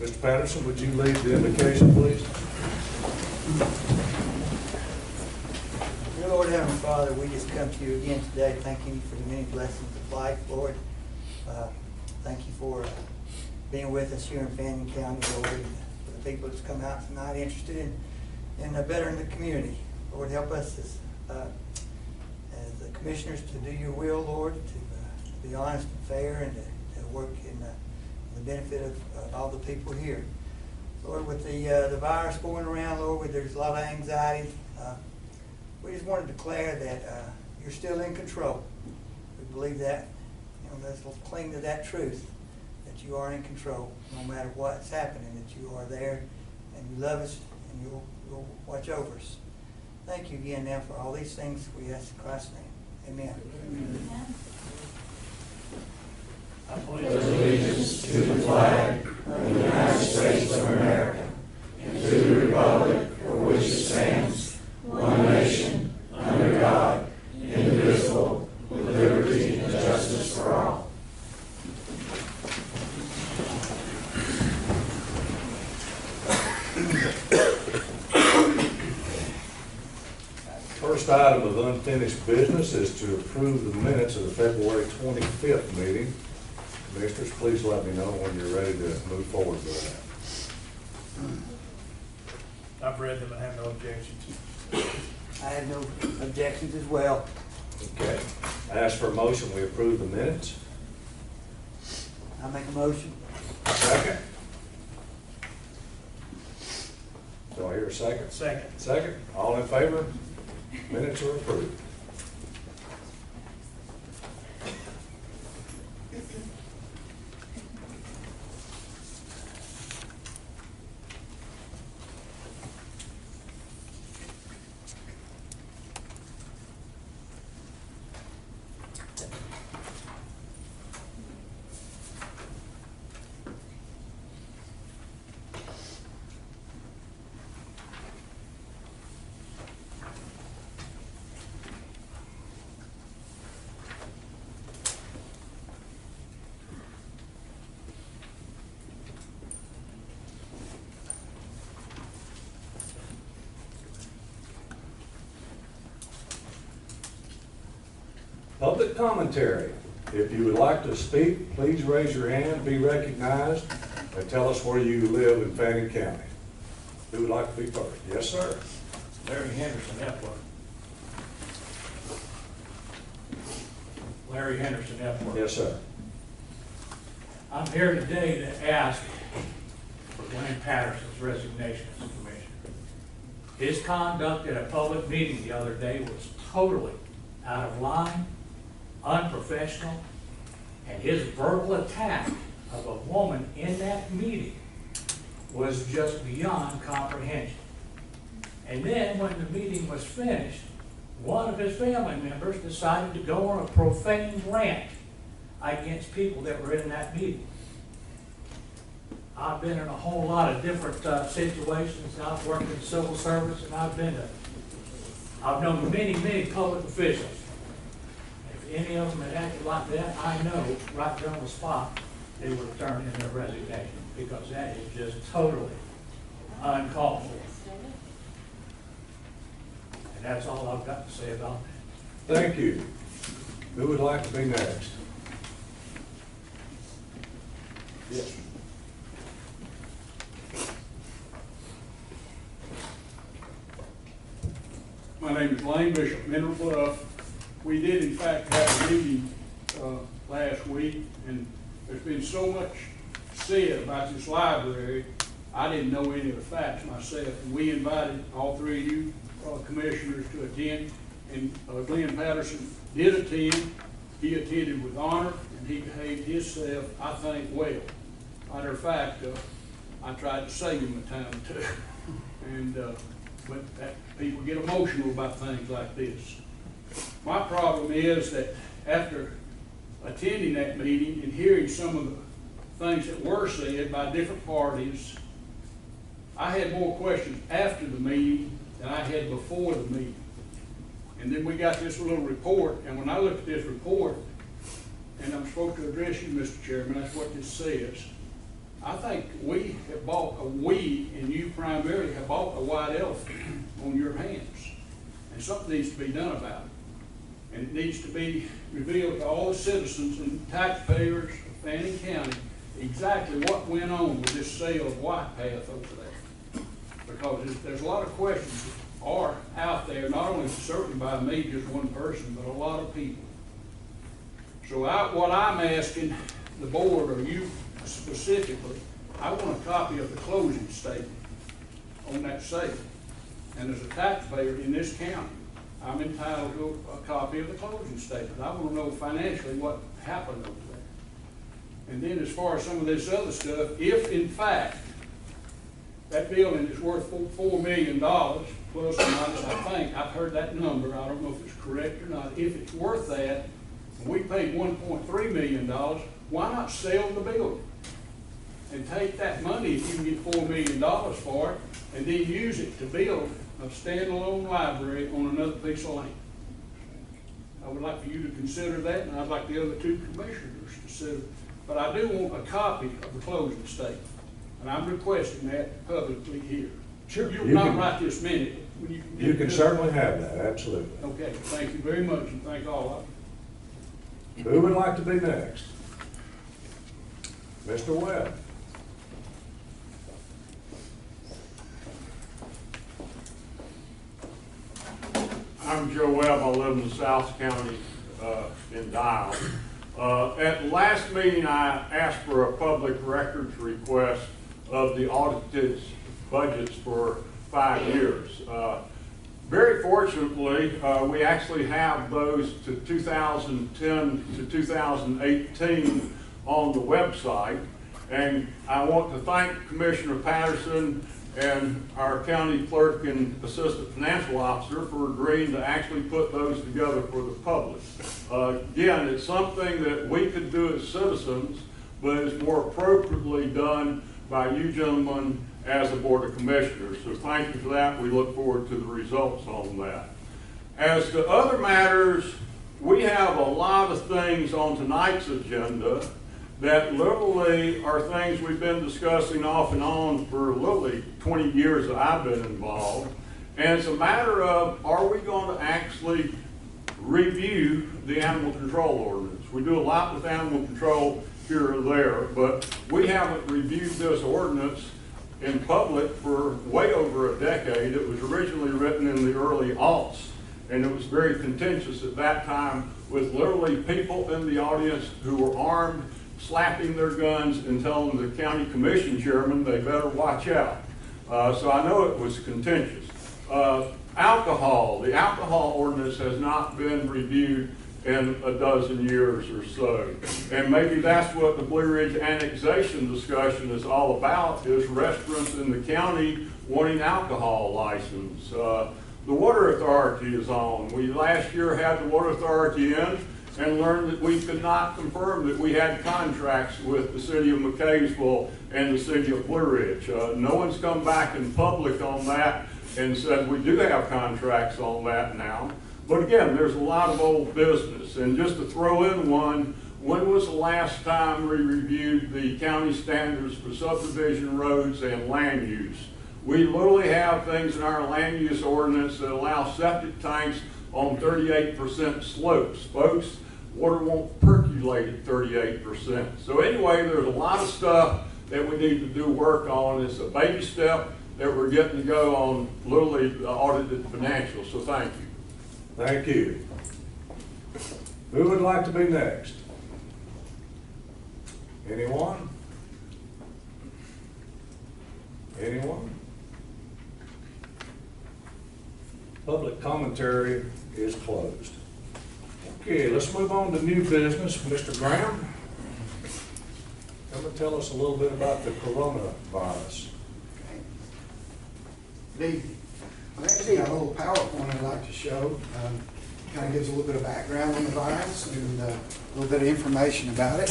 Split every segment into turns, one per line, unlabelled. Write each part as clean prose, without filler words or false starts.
Mr. Patterson, would you lead the invocation, please?
Dear Lord, Heavenly Father, we just come to you again today, thanking you for the many blessings of life, Lord. Thank you for being with us here in Fannin County, Lord, and for the people that's come out tonight interested in bettering the community. Lord, help us as the commissioners to do your will, Lord, to be honest and fair and to work in the benefit of all the people here. Lord, with the virus going around, Lord, there's a lot of anxiety. We just want to declare that you're still in control. We believe that. Let's cling to that truth, that you are in control no matter what's happening, that you are there and you love us and you'll watch over us. Thank you again now for all these things we ask in Christ's name. Amen.
Amen.
I pledge allegiance to the flag of the United States of America and to the republic for which it stands, one nation, under God, indivisible, with liberty and justice for all.
First item of unfinished business is to approve the minutes of the February 25th meeting. Commissioners, please let me know when you're ready to move forward with
that. I've read them and have no objections.
I have no objections as well.
Okay. I ask for a motion, we approve the minutes.
I make a motion.
Second. Do I hear a second?
Second.
Second. All in favor? Minutes are approved. Public commentary. If you would like to speak, please raise your hand, be recognized, and tell us where you live in Fannin County. Who would like to be first? Yes, sir.
Larry Henderson, Epworth. Larry Henderson, Epworth.
Yes, sir.
I'm here today to ask for Dwayne Patterson's resignation as commissioner. His conduct at a public meeting the other day was totally out of line, unprofessional, and his verbal attack of a woman in that meeting was just beyond comprehension. And then when the meeting was finished, one of his family members decided to go on a profane rant against people that were in that meeting. I've been in a whole lot of different situations. I've worked in civil service, and I've known many, many public officials. If any of them had acted like that, I know right there on the spot they would have turned in their resignation, because that is just totally uncalled for. And that's all I've got to say about that.
Thank you. Who would like to be next? Yes.
My name is Lane Bishop, Mineral Bluff. We did in fact have a meeting last week, and there's been so much said about this library, I didn't know any of the facts myself. And we invited all three of you commissioners to attend, and Glenn Patterson did attend. He attended with honor, and he behaved himself, I think, well. Matter of fact, I tried to save him a time or two. And but people get emotional about things like this. My problem is that after attending that meeting and hearing some of the things that were said by different parties, I had more questions after the meeting than I had before the meeting. And then we got this little report, and when I looked at this report, and I'm supposed to address you, Mr. Chairman, that's what this says. I think we and you primarily have bought a white elephant on your hands. And something needs to be done about it. And it needs to be revealed to all the citizens and taxpayers of Fannin County exactly what went on with this sale of White Path over there. Because there's a lot of questions that are out there, not only certainly by me, just one person, but a lot of people. So what I'm asking the board, or you specifically, I want a copy of the closing statement on that sale. And as a taxpayer in this county, I'm entitled to a copy of the closing statement. I want to know financially what happened over there. And then as far as some of this other stuff, if in fact that building is worth $4 million, plus or minus, I think, I've heard that number, I don't know if it's correct or not, if it's worth that, and we paid $1.3 million, why not sell the building? And take that money, if you can get $4 million for it, and then use it to build a standalone library on another piece of land. I would like for you to consider that, and I'd like the other two commissioners to consider. But I do want a copy of the closing statement, and I'm requesting that publicly here.
Sure.
You're not right this minute.
You can certainly have that, absolutely.
Okay, thank you very much, and thank all of you.
Who would like to be next? Mr. Webb.
I'm Joe Webb. I live in South County in Dial. At the last meeting, I asked for a public records request of the audited budgets for 5 years. Very fortunately, we actually have those to 2010 to 2018 on the website. And I want to thank Commissioner Patterson and our county clerk and assistant financial officer for agreeing to actually put those together for the public. Again, it's something that we could do as citizens, but it's more appropriately done by you gentlemen as a Board of Commissioners. So thank you for that. We look forward to the results on that. As to other matters, we have a lot of things on tonight's agenda that literally are things we've been discussing off and on for literally 20 years that I've been involved. And it's a matter of, are we going to actually review the animal control ordinance? We do a lot with animal control here or there, but we haven't reviewed this ordinance in public for way over a decade. It was originally written in the early aughts, and it was very contentious at that time with literally people in the audience who were armed, slapping their guns and telling the county commission chairman they better watch out. So I know it was contentious. Alcohol, the alcohol ordinance has not been reviewed in a dozen years or so. And maybe that's what the Blue Ridge annexation discussion is all about, is restaurants in the county wanting alcohol license. The Water Authority is on. We last year had the Water Authority in and learned that we could not confirm that we had contracts with the city of McCaysville and the city of Blue Ridge. No one's come back in public on that and said we do have contracts on that now. But again, there's a lot of old business. And just to throw in one, when was the last time we reviewed the county standards for subdivision roads and land use? We literally have things in our land use ordinance that allow septic tanks on 38% slopes. Folks, water won't percolate at 38%. So anyway, there's a lot of stuff that we need to do work on. It's a baby step that we're getting to go on literally the audited financials. So thank you.
Thank you. Who would like to be next? Anyone? Anyone? Public commentary is closed. Okay, let's move on to new business. Mr. Graham, come and tell us a little bit about the coronavirus.
Good evening. I've actually got a little PowerPoint I'd like to show. Kind of gives a little bit of background on the virus and a little bit of information about it.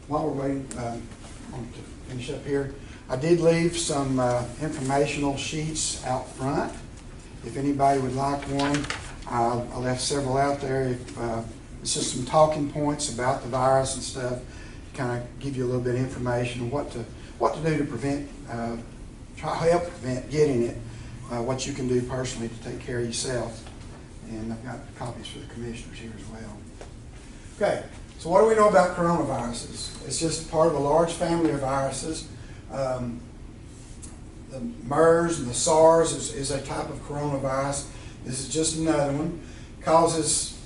while we're waiting to finish up here, I did leave some informational sheets out front. If anybody would like one, I left several out there. It's just some talking points about the virus and stuff, kind of give you a little bit of information on what to do to prevent, help prevent getting it, what you can do personally to take care of yourself. And I've got copies for the commissioners here as well. Okay, so what do we know about coronaviruses? It's just part of a large family of viruses. The MERS and the SARS is a type of coronavirus. This is just another one. Causes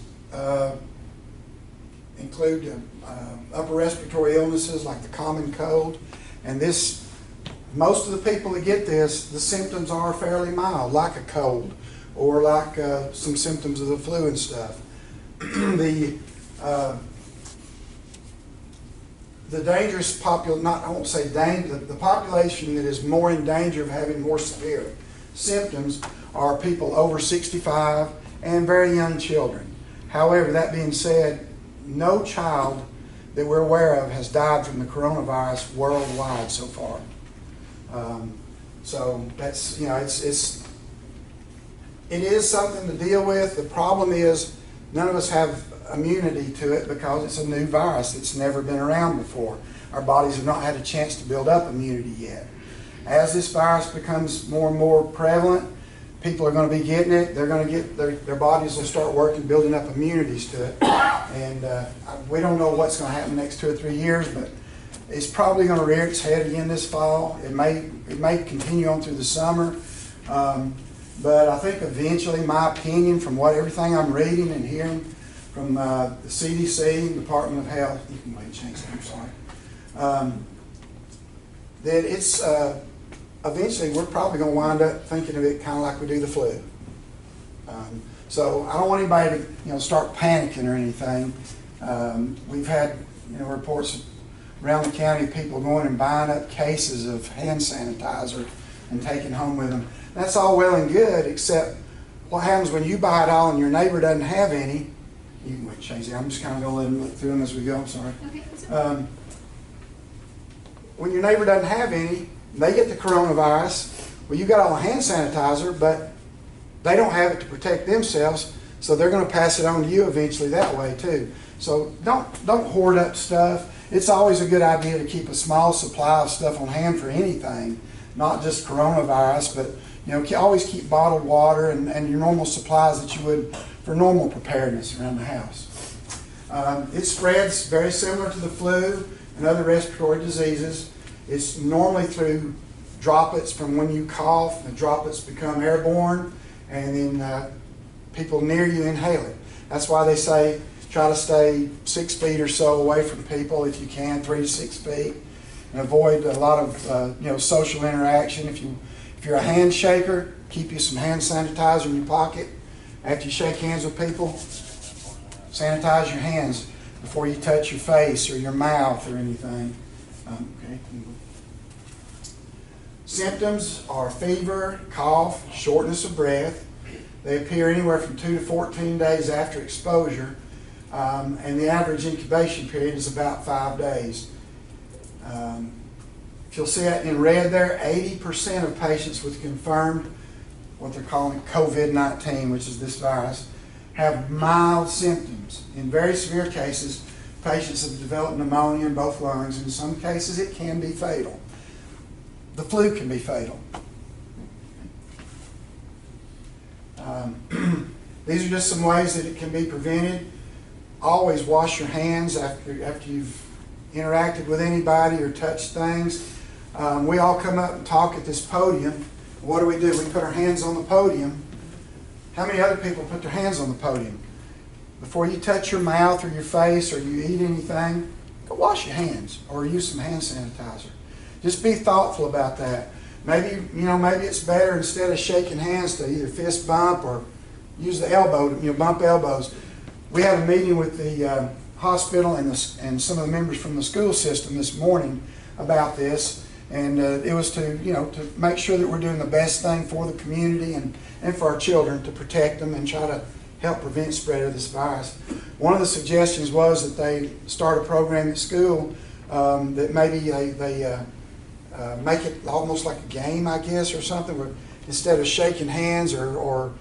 include upper respiratory illnesses like the common cold. And this, most of the people that get this, the symptoms are fairly mild, like a cold or like some symptoms of the flu and stuff. The dangerous I won't say danger, the population that is more in danger of having more severe symptoms are people over 65 and very young children. However, that being said, no child that we're aware of has died from the coronavirus worldwide so far. So that's, it is something to deal with. The problem is none of us have immunity to it because it's a new virus that's never been around before. Our bodies have not had a chance to build up immunity yet. As this virus becomes more and more prevalent, people are going to be getting it. They're going to get their bodies will start working, building up immunities to it. And we don't know what's going to happen the next 2 or 3 years, but it's probably going to rear its head again this fall. It may continue on through the summer. But I think eventually, my opinion, from everything I'm reading and hearing from the CDC, Department of Health, you can wait and change that, I'm sorry, that it's eventually we're probably going to wind up thinking of it kind of like we do the flu. So I don't want anybody to start panicking or anything. We've had reports around the county of people going and buying up cases of hand sanitizer and taking home with them. That's all well and good, except what happens when you buy it all and your neighbor doesn't have any. You can wait, change that. I'm just kind of going to let them look through them as we go. I'm sorry. Okay. When your neighbor doesn't have any, they get the coronavirus. Well, you got all the hand sanitizer, but they don't have it to protect themselves, so they're going to pass it on to you eventually that way too. So don't hoard up stuff. It's always a good idea to keep a small supply of stuff on hand for anything, not just coronavirus, but always keep bottled water and your normal supplies that you would for normal preparedness around the house. It spreads very similar to the flu and other respiratory diseases. It's normally through droplets from when you cough. The droplets become airborne, and then people near you inhale it. That's why they say try to stay 6 feet or so away from people if you can, 3 to 6 feet, and avoid a lot of social interaction. If you're a handshaker, keep you some hand sanitizer in your pocket. After you shake hands with people, sanitize your hands before you touch your face or your mouth or anything. Okay. Symptoms are fever, cough, shortness of breath. They appear anywhere from 2 to 14 days after exposure, and the average incubation period is about 5 days. If you'll see that in red there, 80% of patients with confirmed, what they're calling COVID-19, which is this virus, have mild symptoms. In very severe cases, patients have developed pneumonia in both lungs. In some cases, it can be fatal. The flu can be fatal. These are just some ways that it can be prevented. Always wash your hands after you've interacted with anybody or touched things. We all come up and talk at this podium. What do? We put our hands on the podium. How many other people put their hands on the podium? Before you touch your mouth or your face or you eat anything, go wash your hands or use some hand sanitizer. Just be thoughtful about that. Maybe it's better instead of shaking hands to either fist bump or use the elbow to bump elbows. We had a meeting with the hospital and some of the members from the school system this morning about this, and it was to make sure that we're doing the best thing for the community and for our children to protect them and try to help prevent spread of this virus. One of the suggestions was that they start a program at school that maybe they make it almost like a game, I guess, or something, where instead of shaking hands or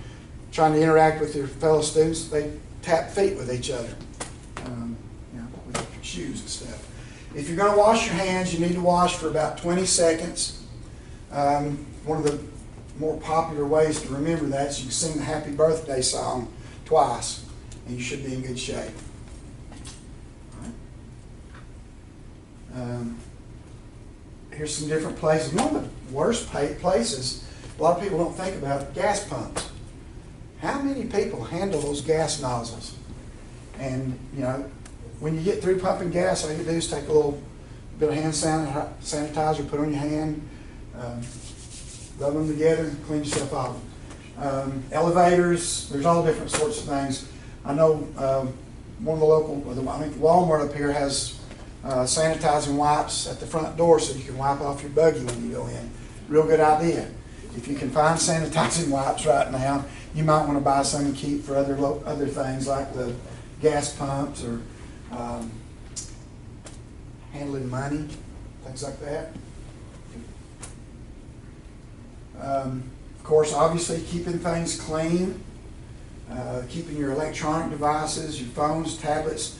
trying to interact with their fellow students, they tap feet with each other, with their shoes and stuff. If you're going to wash your hands, you need to wash for about 20 seconds. One of the more popular ways to remember that is you can sing the Happy Birthday song twice, and you should be in good shape. Here's some different places. One of the worst places, a lot of people don't think about, gas pumps. How many people handle those gas nozzles? And, when you get through pumping gas, all you do is take a little bit of hand sanitizer, put on your hand, rub them together, and clean yourself off. Elevators, there's all different sorts of things. I know one of the local, I think Walmart up here has sanitizing wipes at the front door so you can wipe off your buggy when you go in. Real good idea. If you can find sanitizing wipes right now, you might want to buy some and keep for other things like the gas pumps or handling money, things like that. Of course, obviously keeping things clean, keeping your electronic devices, your phones, tablets.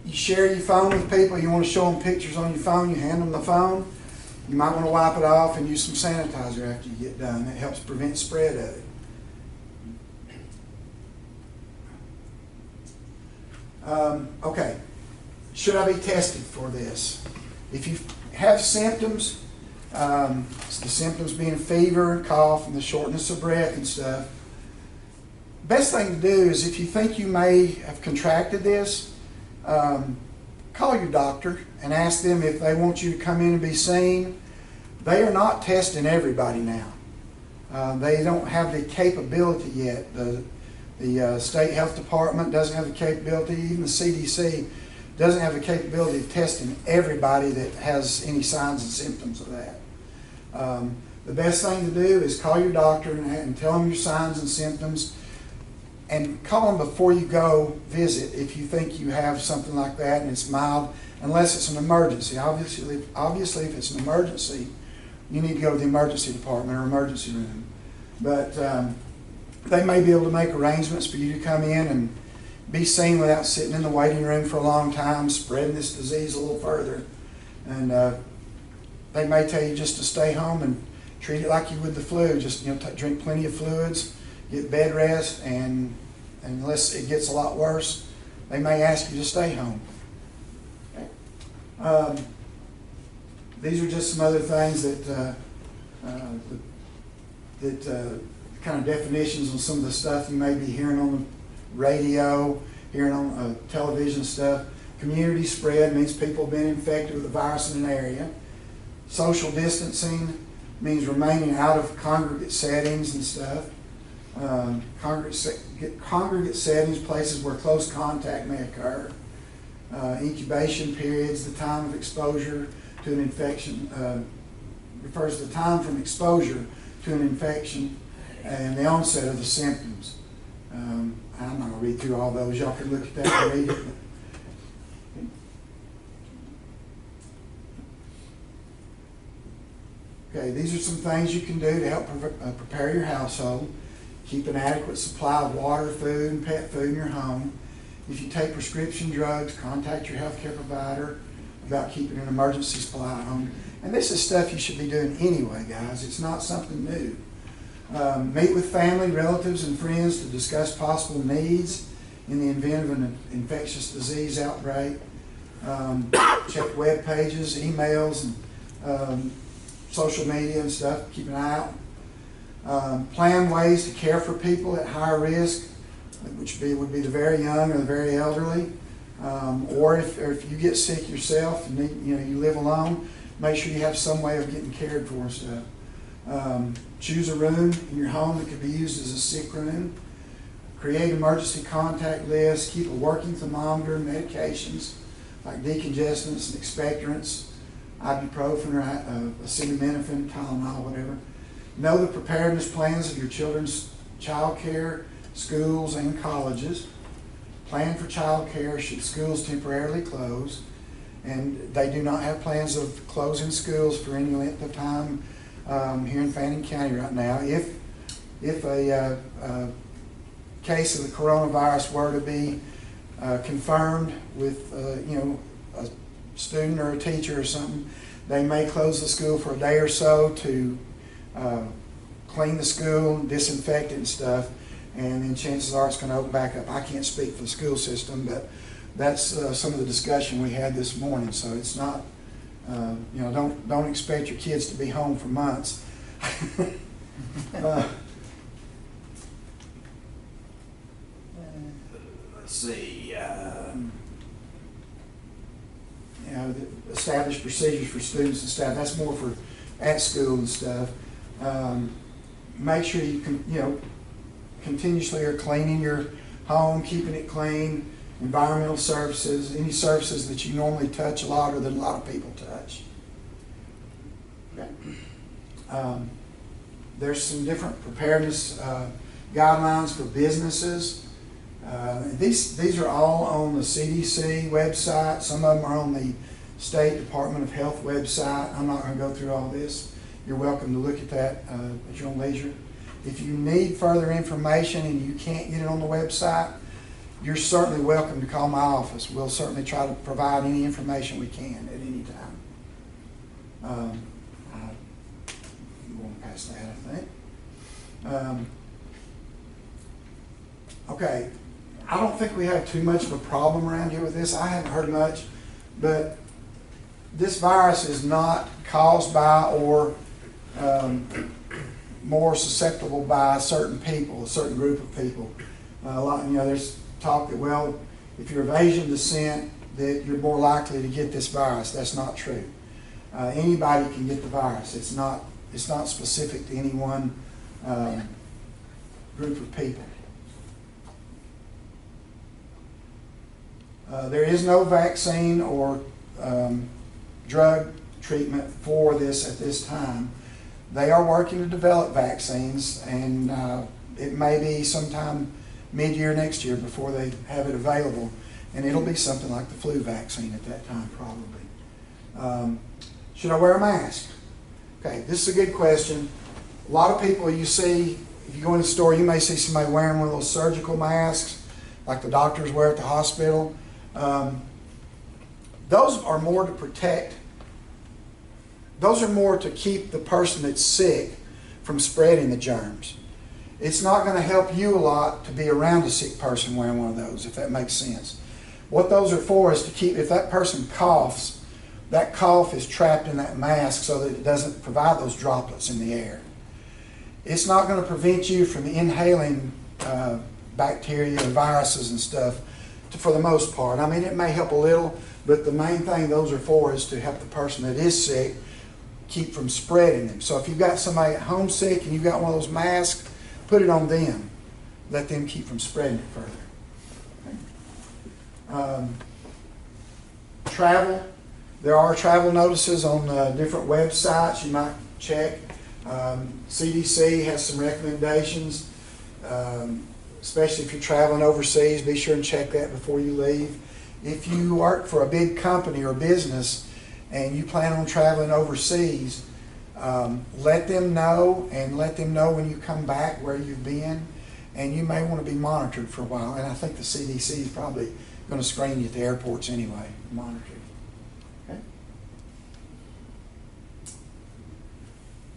You share your phone with people, you want to show them pictures on your phone, you hand them the phone. You might want to wipe it off and use some sanitizer after you get done. It helps prevent spread of it. Okay, should I be tested for this? If you have symptoms, the symptoms being fever, cough, and the shortness of breath and stuff, best thing to do is if you think you may have contracted this, call your doctor and ask them if they want you to come in and be seen. They are not testing everybody now. They don't have the capability yet. The State Health Department doesn't have the capability, even the CDC doesn't have the capability of testing everybody that has any signs and symptoms of that. The best thing to do is call your doctor and tell them your signs and symptoms, and call them before you go visit if you think you have something like that and it's mild, unless it's an emergency. Obviously if it's an emergency, you need to go to the emergency department or emergency room. But they may be able to make arrangements for you to come in and be seen without sitting in the waiting room for a long time, spreading this disease a little further. And they may tell you just to stay home and treat it like you would the flu. Just drink plenty of fluids, get bed rest, and unless it gets a lot worse, they may ask you to stay home. Okay. These are just some other things that kind of definitions on some of the stuff you may be hearing on the radio, hearing on television stuff. Community spread means people being infected with the virus in an area. Social distancing means remaining out of congregate settings and stuff. Congregate settings, places where close contact may occur. Incubation periods, the time of exposure to an infection, refers to the time from exposure to an infection and the onset of the symptoms. I'm not going to read through all those. Y'all can look at that and read it. Okay, these are some things you can do to help prepare your household. Keep an adequate supply of water, food, and pet food in your home. If you take prescription drugs, contact your healthcare provider about keeping an emergency supply at home. And this is stuff you should be doing anyway, guys. It's not something new. Meet with family, relatives, and friends to discuss possible needs in the event of an infectious disease outbreak. Check web pages, emails, and social media and stuff. Keep an eye out. Plan ways to care for people at higher risk, which would be the very young or the very elderly. Or if you get sick yourself and you live alone, make sure you have some way of getting cared for and stuff. Choose a room in your home that could be used as a sick room. Create emergency contact lists. Keep a working thermometer and medications like decongestants and expectorants, ibuprofen or acetaminophen, Tylenol, whatever. Know the preparedness plans of your children's child care, schools, and colleges. Plan for child care should schools temporarily close. And they do not have plans of closing schools for any length of time here in Fannin County right now. If a case of the coronavirus were to be confirmed with a student or a teacher or something, they may close the school for a day or so to clean the school, disinfect it and stuff, and then chances are it's going to open back up. I can't speak for the school system, but that's some of the discussion we had this morning. So it's not, don't expect your kids to be home for months. Let's see. Establish procedures for students and staff. That's more for at school and stuff. Make sure you can, continuously are cleaning your home, keeping it clean. Environmental services, any services that you normally touch a lot or that a lot of people touch. Okay. There's some different preparedness guidelines for businesses. These are all on the CDC website. Some of them are on the State Department of Health website. I'm not going to go through all this. You're welcome to look at that at your own leisure. If you need further information and you can't get it on the website, you're certainly welcome to call my office. We'll certainly try to provide any information we can at any time. I'm going to pass that, I think. Okay, I don't think we have too much of a problem around here with this. I haven't heard much, but this virus is not caused by or more susceptible by certain people, a certain group of people. There's talk that, well, if you're of Asian descent, that you're more likely to get this virus. That's not true. Anybody can get the virus. It's not specific to any one group of people. There is no vaccine or drug treatment for this at this time. They are working to develop vaccines, and it may be sometime mid-year next year before they have it available, and it'll be something like the flu vaccine at that time probably. Should I wear a mask? Okay, this is a good question. A lot of people you see, if you go in the store, you may see somebody wearing one of those surgical masks like the doctors wear at the hospital. Those are more to protect. Those are more to keep the person that's sick from spreading the germs. It's not going to help you a lot to be around a sick person wearing one of those, if that makes sense. What those are for is to keep, if that person coughs, that cough is trapped in that mask so that it doesn't provide those droplets in the air. It's not going to prevent you from inhaling bacteria and viruses and stuff for the most part. I mean, it may help a little, but the main thing those are for is to help the person that is sick keep from spreading them. So if you've got somebody at home sick and you've got one of those masks, put it on them. Let them keep from spreading it further. Travel. There are travel notices on different websites you might check. CDC has some recommendations, especially if you're traveling overseas. Be sure and check that before you leave. If you work for a big company or business and you plan on traveling overseas, let them know, and let them know when you come back where you've been, and you may want to be monitored for a while. And I think the CDC is probably going to screen you at the airports anyway, monitor you. Okay?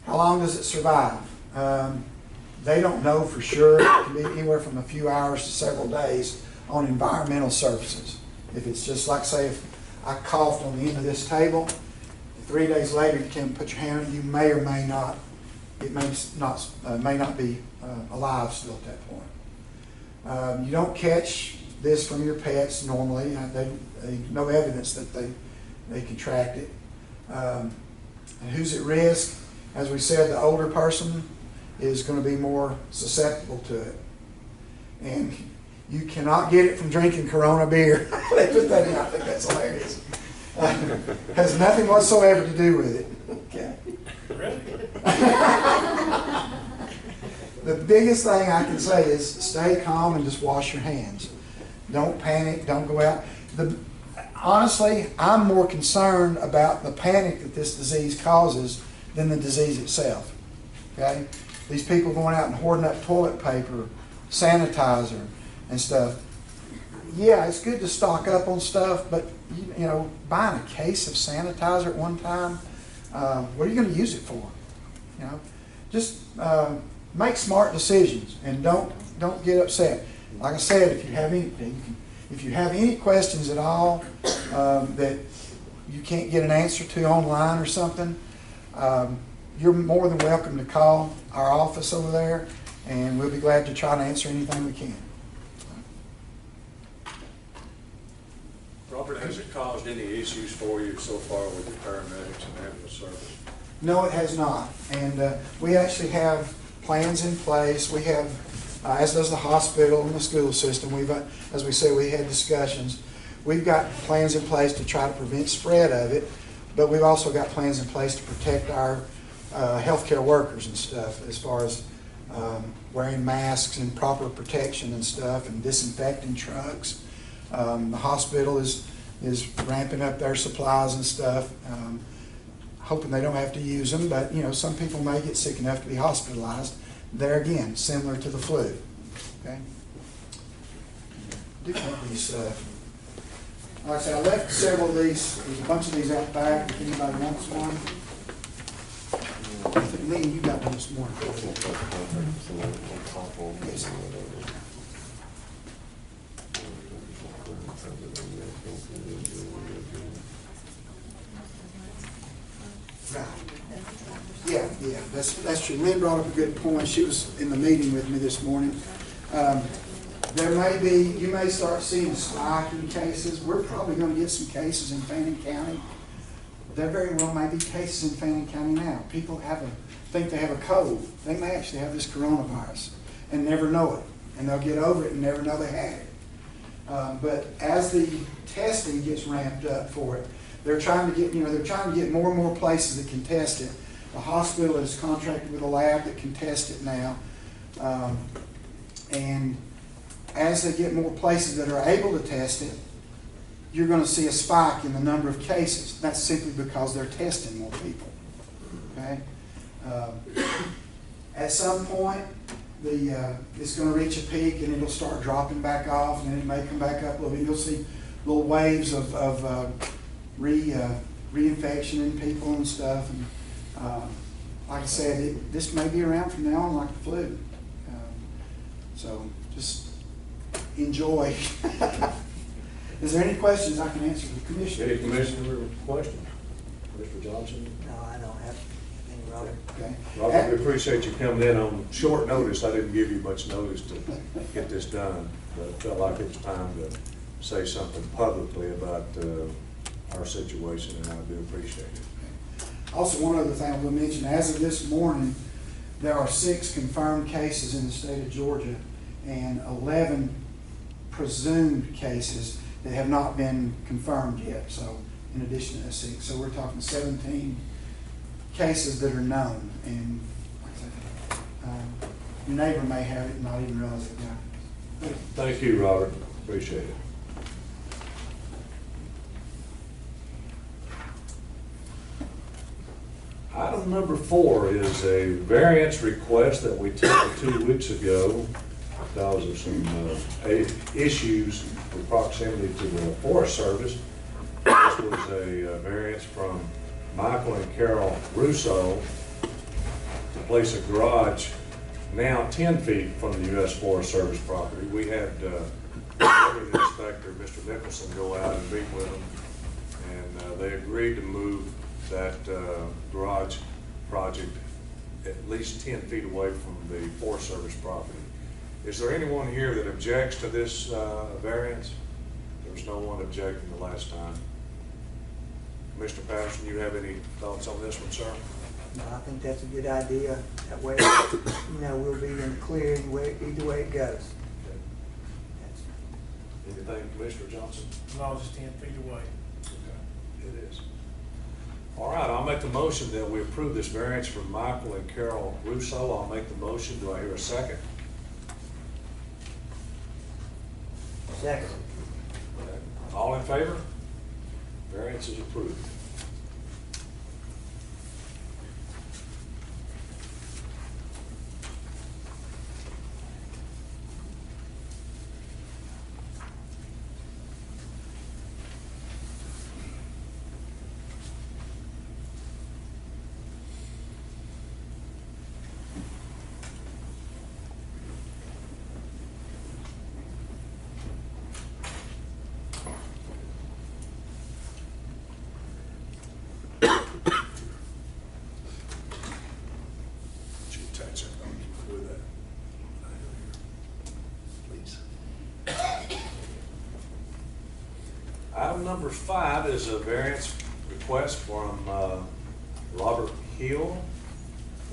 How long does it survive? They don't know for sure. It can be anywhere from a few hours to several days on environmental surfaces. If it's just like, say, if I coughed on the end of this table, 3 days later you can put your hand on it, you may or may not, it may not be alive still at that point. You don't catch this from your pets normally. No evidence that they contract it. And who's at risk? As we said, the older person is going to be more susceptible to it. And you cannot get it from drinking Corona beer. They put that in. I think that's hilarious. Has nothing whatsoever to do with it. Okay.
Really?
The biggest thing I can say is stay calm and just wash your hands. Don't panic. Don't go out. honestly, I'm more concerned about the panic that this disease causes than the disease itself. Okay? These people going out and hoarding up toilet paper, sanitizer, and stuff. Yeah, it's good to stock up on stuff, but you know, buying a case of sanitizer at one time, what are you going to use it for? You know, just make smart decisions and don't get upset. Like I said, if you have any questions at all that you can't get an answer to online or something, you're more than welcome to call our office over there, and we'll be glad to try to answer anything we can.
Robert, has it caused any issues for you so far with the paramedics and ambulance service?
No, it has not. And we actually have plans in place. We have, as does the hospital and the school system, we've, as we said, we had discussions. We've got plans in place to try to prevent spread of it, but we've also got plans in place to protect our healthcare workers and stuff, as far as wearing masks and proper protection and stuff, and disinfecting trucks. The hospital is ramping up their supplies and stuff, hoping they don't have to use them, but you know, some people may get sick enough to be hospitalized. There again, similar to the flu. Okay. Do have these, like I said, I left several of these. There's a bunch of these out back. If anybody wants one, I think Lee, you got one this morning. Yes. Right. Yeah, that's true. Lynn brought up a good point. She was in the meeting with me this morning. There may be, you may start seeing a spike in cases. We're probably going to get some cases in Fannin County. There very well may be cases in Fannin County now. People think they have a cold. They may actually have this coronavirus and never know it. And they'll get over it and never know they had it. But as the testing gets ramped up for it, they're trying to get more and more places that can test it. The hospital is contracted with a lab that can test it now. And as they get more places that are able to test it, you're going to see a spike in the number of cases. That's simply because they're testing more people. Okay? At some point, it's going to reach a peak and it'll start dropping back off, and then it may come back up a little bit. You'll see little waves of reinfection in people and stuff. And like I said, this may be around from now on like the flu. So just enjoy. Is there any questions I can answer the commissioner?
Any commissioner questions? Mr. Johnson?
No, I don't have any, Robert.
Okay.
Robert, we appreciate you coming in on short notice. I didn't give you much notice to get this done, but I felt like it was time to say something publicly about our situation, and I do appreciate it.
Also, one other thing I will mention, as of this morning, there are 6 confirmed cases in the state of Georgia and 11 presumed cases that have not been confirmed yet. So in addition to the 6, so we're talking 17 cases that are known. And like I said, your neighbor may have it and not even realize it now.
Thank you, Robert. Appreciate it. Item number 4 is a variance request that we took 2 weeks ago because of some issues with proximity to the Forest Service. This was a variance from Michael and Carol Russo to place a garage now 10 feet from the U.S. Forest Service property. We had the inspector, Mr. Nicholson, go out and meet with them, and they agreed to move that garage project at least 10 feet away from the Forest Service property. Is there anyone here that objects to this variance? There was no one objecting the last time. Mr. Patterson, you have any thoughts on this one, sir?
No, I think that's a good idea. That way, we'll be in the clear either way it goes.
Anything, Commissioner Johnson?
As long as it's 10 feet away.
Okay, it is. All right, I'll make the motion that we approve this variance from Michael and Carol Russo. I'll make the motion. Do I hear a second?
Second.
All in favor? Variance is approved. Should attach that document with that. Please. Item number 5 is a variance request from Robert Hill.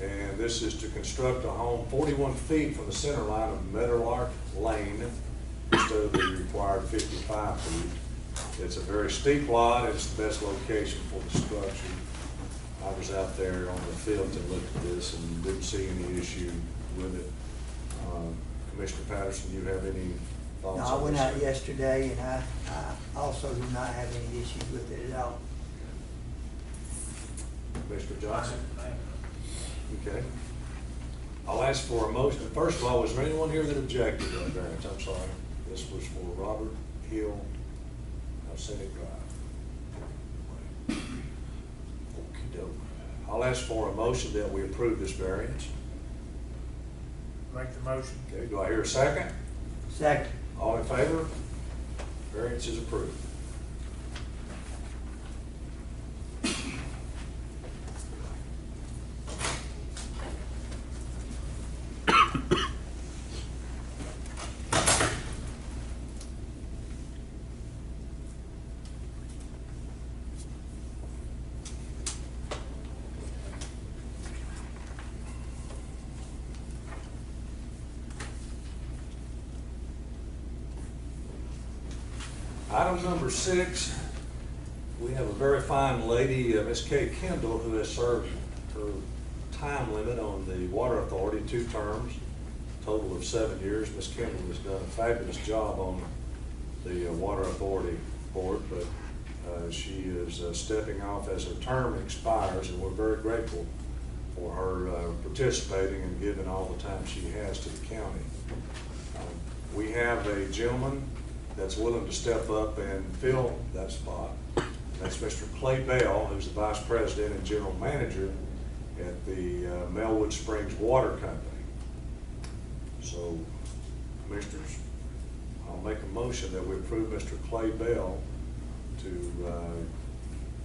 And this is to construct a home 41 feet from the center line of Meadowlark Lane instead of the required 55 feet. It's a very steep lot. It's the best location for the structure. I was out there on the field and looked at this and didn't see any issue with it. Commissioner Patterson, you have any thoughts
No,
on
I went
this?
out yesterday and I also do not have any issues with it at all.
Commissioner Johnson? Okay. I'll ask for a motion. First of all, was there anyone here that objected to that variance? I'm sorry. This was for Robert Hill, Scenic Drive. Okey-doke. I'll ask for a motion that we approve this variance.
Make the motion.
Okay, do I hear a second?
Second.
All in favor? Variance is approved. Item number 6, we have a very fine lady, Miss Kay Kendall, who has served her time limit on the Water Authority, 2 terms, total of 7 years. Miss Kendall has done a fabulous job on the Water Authority board, but she is stepping off as her term expires, and we're very grateful for her participating and giving all the time she has to the county. We have a gentleman that's willing to step up and fill that spot. And that's Mr. Clay Bell, who's the Vice President and General Manager at the Melwood Springs Water Company. So, Commissioners, I'll make a motion that we approve Mr. Clay Bell to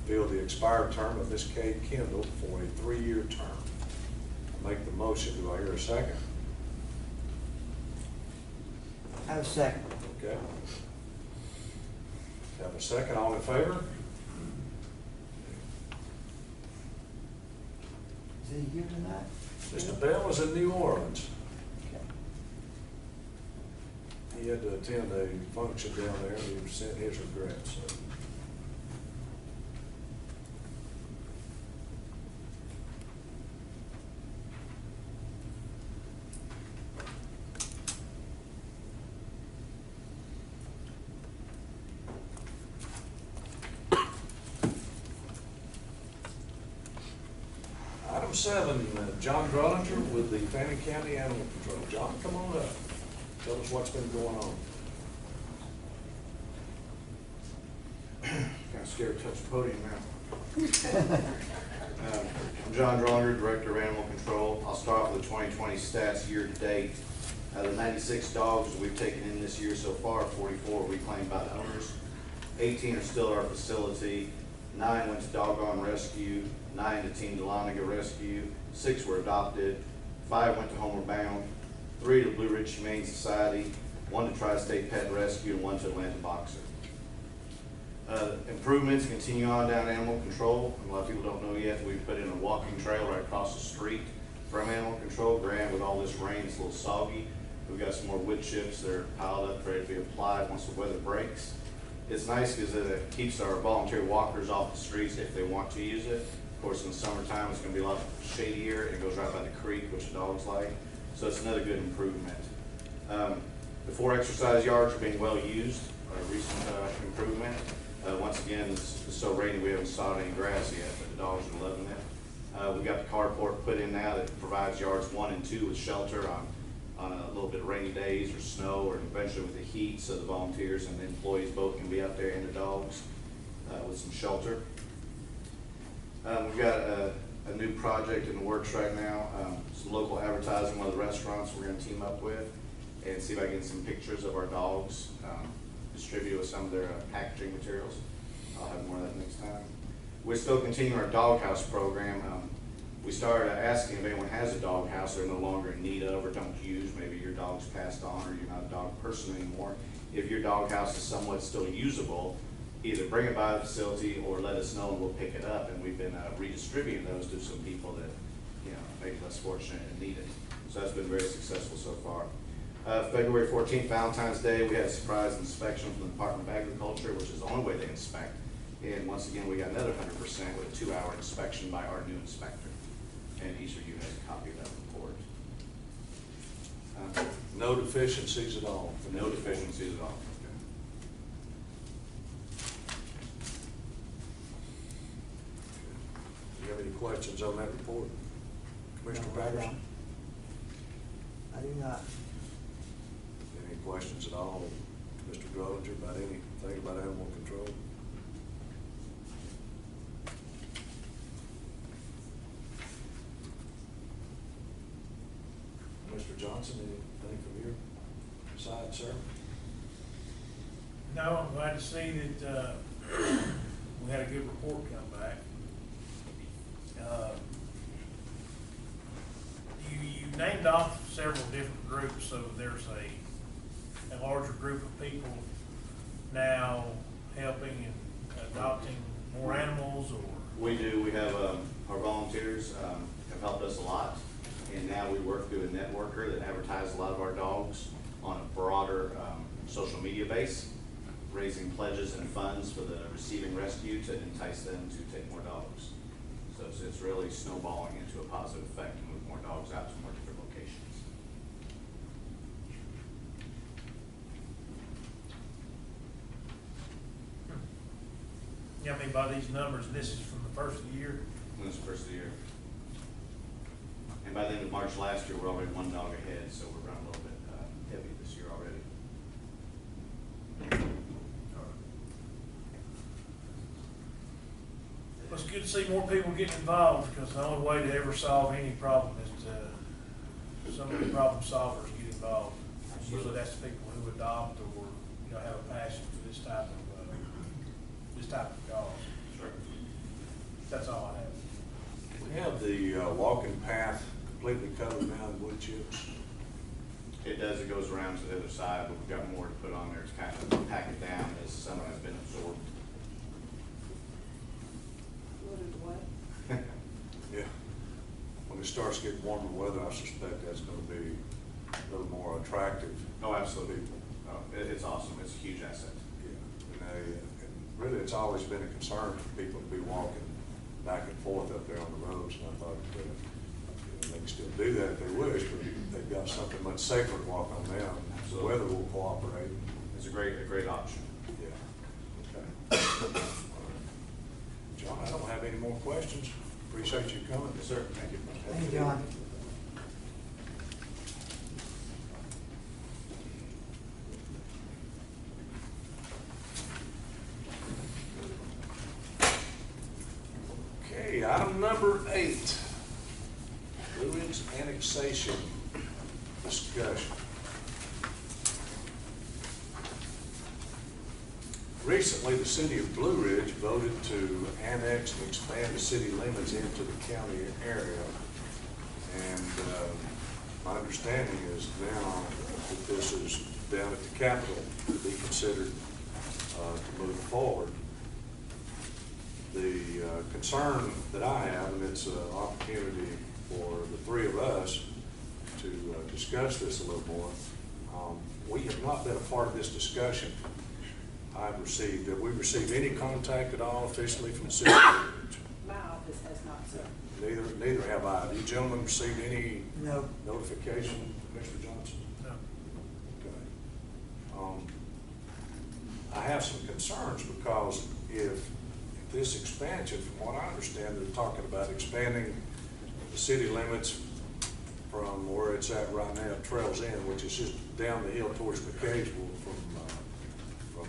fill the expired term of Ms. Kay Kendall for a 3-year term. I'll make the motion. Do I hear a second?
I have a second.
Okay. Have a second. All in favor?
Is he here tonight?
Mr. Bell is in New Orleans.
Okay.
He had to attend a function down there, and he sent his regrets. So. Item 7, John Drollinger with the Fannin County Animal Control. John, come on up. Tell us what's been going on.
Kind of scared to touch the podium now. I'm John Drollinger, Director of Animal Control. I'll start off with the 2020 stats year to date. The 96 dogs we've taken in this year so far, 44 reclaimed by the owners. 18 are still at our facility. 9 went to Doggone Rescue. 9 to Team Dahlonega Rescue. 6 were adopted. 5 went to Homeward Bound. 3 to Blue Ridge Humane Society. 1 to Tri-State Pet Rescue, and 1 to Atlanta Boxer. Improvements continue on down Animal Control. A lot of people don't know yet, we've put in a walking trail right across the street from Animal Control. Granted, with all this rain, it's a little soggy. We've got some more wood chips that are piled up, ready to be applied once the weather breaks. It's nice because it keeps our volunteer walkers off the streets if they want to use it. Of course, in the summertime, it's going to be a lot shadier. It goes right by the creek, which the dogs like. So it's another good improvement. The 4 exercise yards are being well used, a recent improvement. Once again, it's so rainy we haven't sawed any grass yet, but the dogs are loving it. We've got the carport put in now that provides yards 1 and 2 with shelter on a little bit of rainy days or snow, or eventually with the heat, so the volunteers and the employees both can be out there and the dogs with some shelter. We've got a new project in the works right now, some local advertising, one of the restaurants we're going to team up with, and see if I can get some pictures of our dogs, distribute with some of their packaging materials. I'll have more of that next time. We're still continuing our doghouse program. We started asking if anyone has a doghouse they're no longer in need of or don't use. Maybe your dog's passed on or you're not a dog person anymore. If your doghouse is somewhat still usable, either bring it by the facility or let us know and we'll pick it up. And we've been redistributing those to some people that, you know, maybe less fortunate and need it. So that's been very successful so far. February 14th, Valentine's Day, we had a surprise inspection from the Department of Agriculture, which is the only way they inspect. And once again, we got another 100% with a 2-hour inspection by our new inspector. And each of you has a copy of that report.
No deficiencies at all.
No deficiencies at all.
Do you have any questions on that report? Commissioner
No, I don't.
Patterson?
I do not.
Any questions at all, Mr. Grolinger, about anything about animal control? Mr. Johnson, anything from your side, sir?
No, I'm glad to see that, we had a good report come back. You named off several different groups, so there's a larger group of people now helping and adopting more animals, or?
We do. We have our volunteers have helped us a lot. And now we work through a networker that advertises a lot of our dogs on a broader social media base, raising pledges and funds for the receiving rescue to entice them to take more dogs. So it's really snowballing into a positive effect to move more dogs out to more different locations.
Yeah, I mean, by these numbers, and this is from the first of the year.
And this is the first of the year. And by the end of March last year, we're already 1 dog ahead, so we're running a little bit heavy this year already.
Well, it's good to see more people getting involved, because the only way to ever solve any problem is to, some of the problem solvers get involved. Usually that's the people who adopt or, you know, have a passion for this type of cause.
Sure.
That's all I have.
We have the walking path completely covered now in wood chips.
It does, it goes around to the other side, but we've got more to put on there to kind of pack it down as some has been absorbed.
Yeah. When it starts getting warmer weather, I suspect that's going to be a little more attractive.
Oh, absolutely. Oh, it's awesome. It's a huge asset.
Yeah. And really, it's always been a concern for people to be walking back and forth up there on the roads, and I thought you know, they can still do that if they wish, but they've got something much safer to walk on now. The weather will cooperate.
It's a great option.
Yeah. Okay. John, I don't have any more questions. Appreciate you coming.
Yes, sir. Thank you.
Thank you, John.
Okay, item number 8, Blue Ridge annexation discussion. Recently, the city of Blue Ridge voted to annex and expand the city limits into the county area. And my understanding is now that this is down at the Capitol to be considered to move forward. The concern that I have, and it's an opportunity for the 3 of us to discuss this a little more. We have not been a part of this discussion. Have we received any contact at all officially from the city?
My office has not, sir.
Neither have I. Have you gentlemen received any
No.
notification, Mr. Johnson?
No.
Okay. I have some concerns because if this expansion, from what I understand, they're talking about expanding the city limits from where it's at right now, Trails End, which is just down the hill towards McCaysville from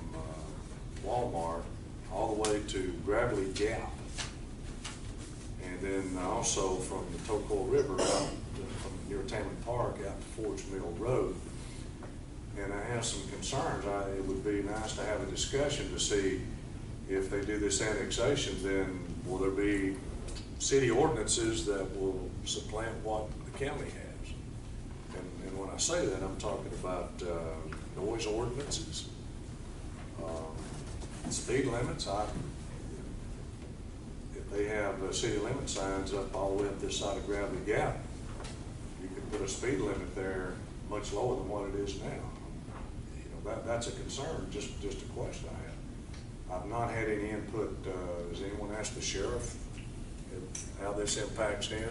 Walmart, all the way to Gravelly Gap. And then also from the Toco River out from near Tamman Park out to Forge Mill Road. And I have some concerns. It would be nice to have a discussion to see if they do this annexation, then will there be city ordinances that will supplant what the county has? And when I say that, I'm talking about noise ordinances, speed limits. If they have city limit signs up all the way up this side of Gravelly Gap, you could put a speed limit there much lower than what it is now. You know, that's a concern, just a question I have. I've not had any input. Has anyone asked the sheriff how this impacts him?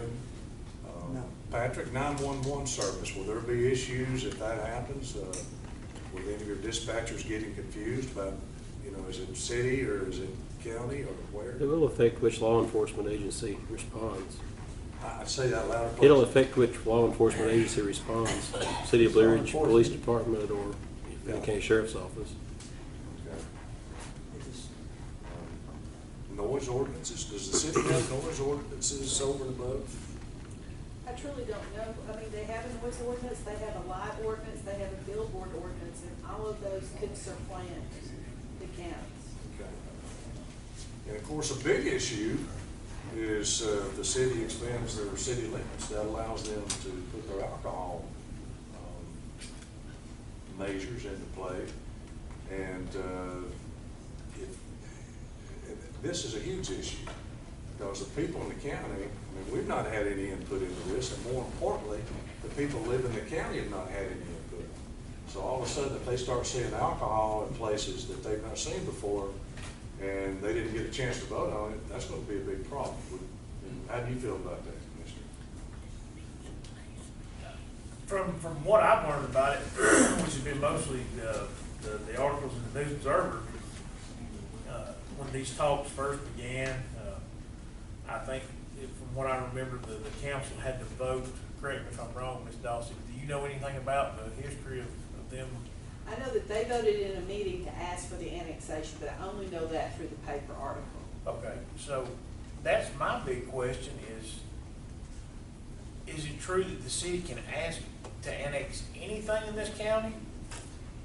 No.
Patrick, 911 service, will there be issues if that happens? Will any of your dispatchers getting confused about, you know, is it city or is it county or where?
It will affect which law enforcement agency responds.
I'd say that louder.
It'll affect which law enforcement agency responds. City of Blue Ridge Police Department or Fannin County Sheriff's Office.
Noise ordinances, does the city have noise ordinances over and above?
I truly don't know. I mean, they have a noise ordinance, they have a light ordinance, they have a billboard ordinance, and all of those could supplant the counties.
Okay. And of course, a big issue is the city expands their city limits. That allows them to put their alcohol measures into play. And this is a huge issue because the people in the county, I mean, we've not had any input into this, and more importantly, the people who live in the county have not had any input. So all of a sudden, if they start seeing alcohol in places that they've not seen before, and they didn't get a chance to vote on it, that's going to be a big problem. How do you feel about that, Commissioner?
From what I've learned about it, which has been mostly the articles in the News Observer, when these talks first began, I think, from what I remember, the council had to vote. Correct me if I'm wrong, Ms. Dawson. Do you know anything about the history of them?
I know that they voted in a meeting to ask for the annexation, but I only know that through the paper article.
Okay, so that's my big question is it true that the city can ask to annex anything in this county?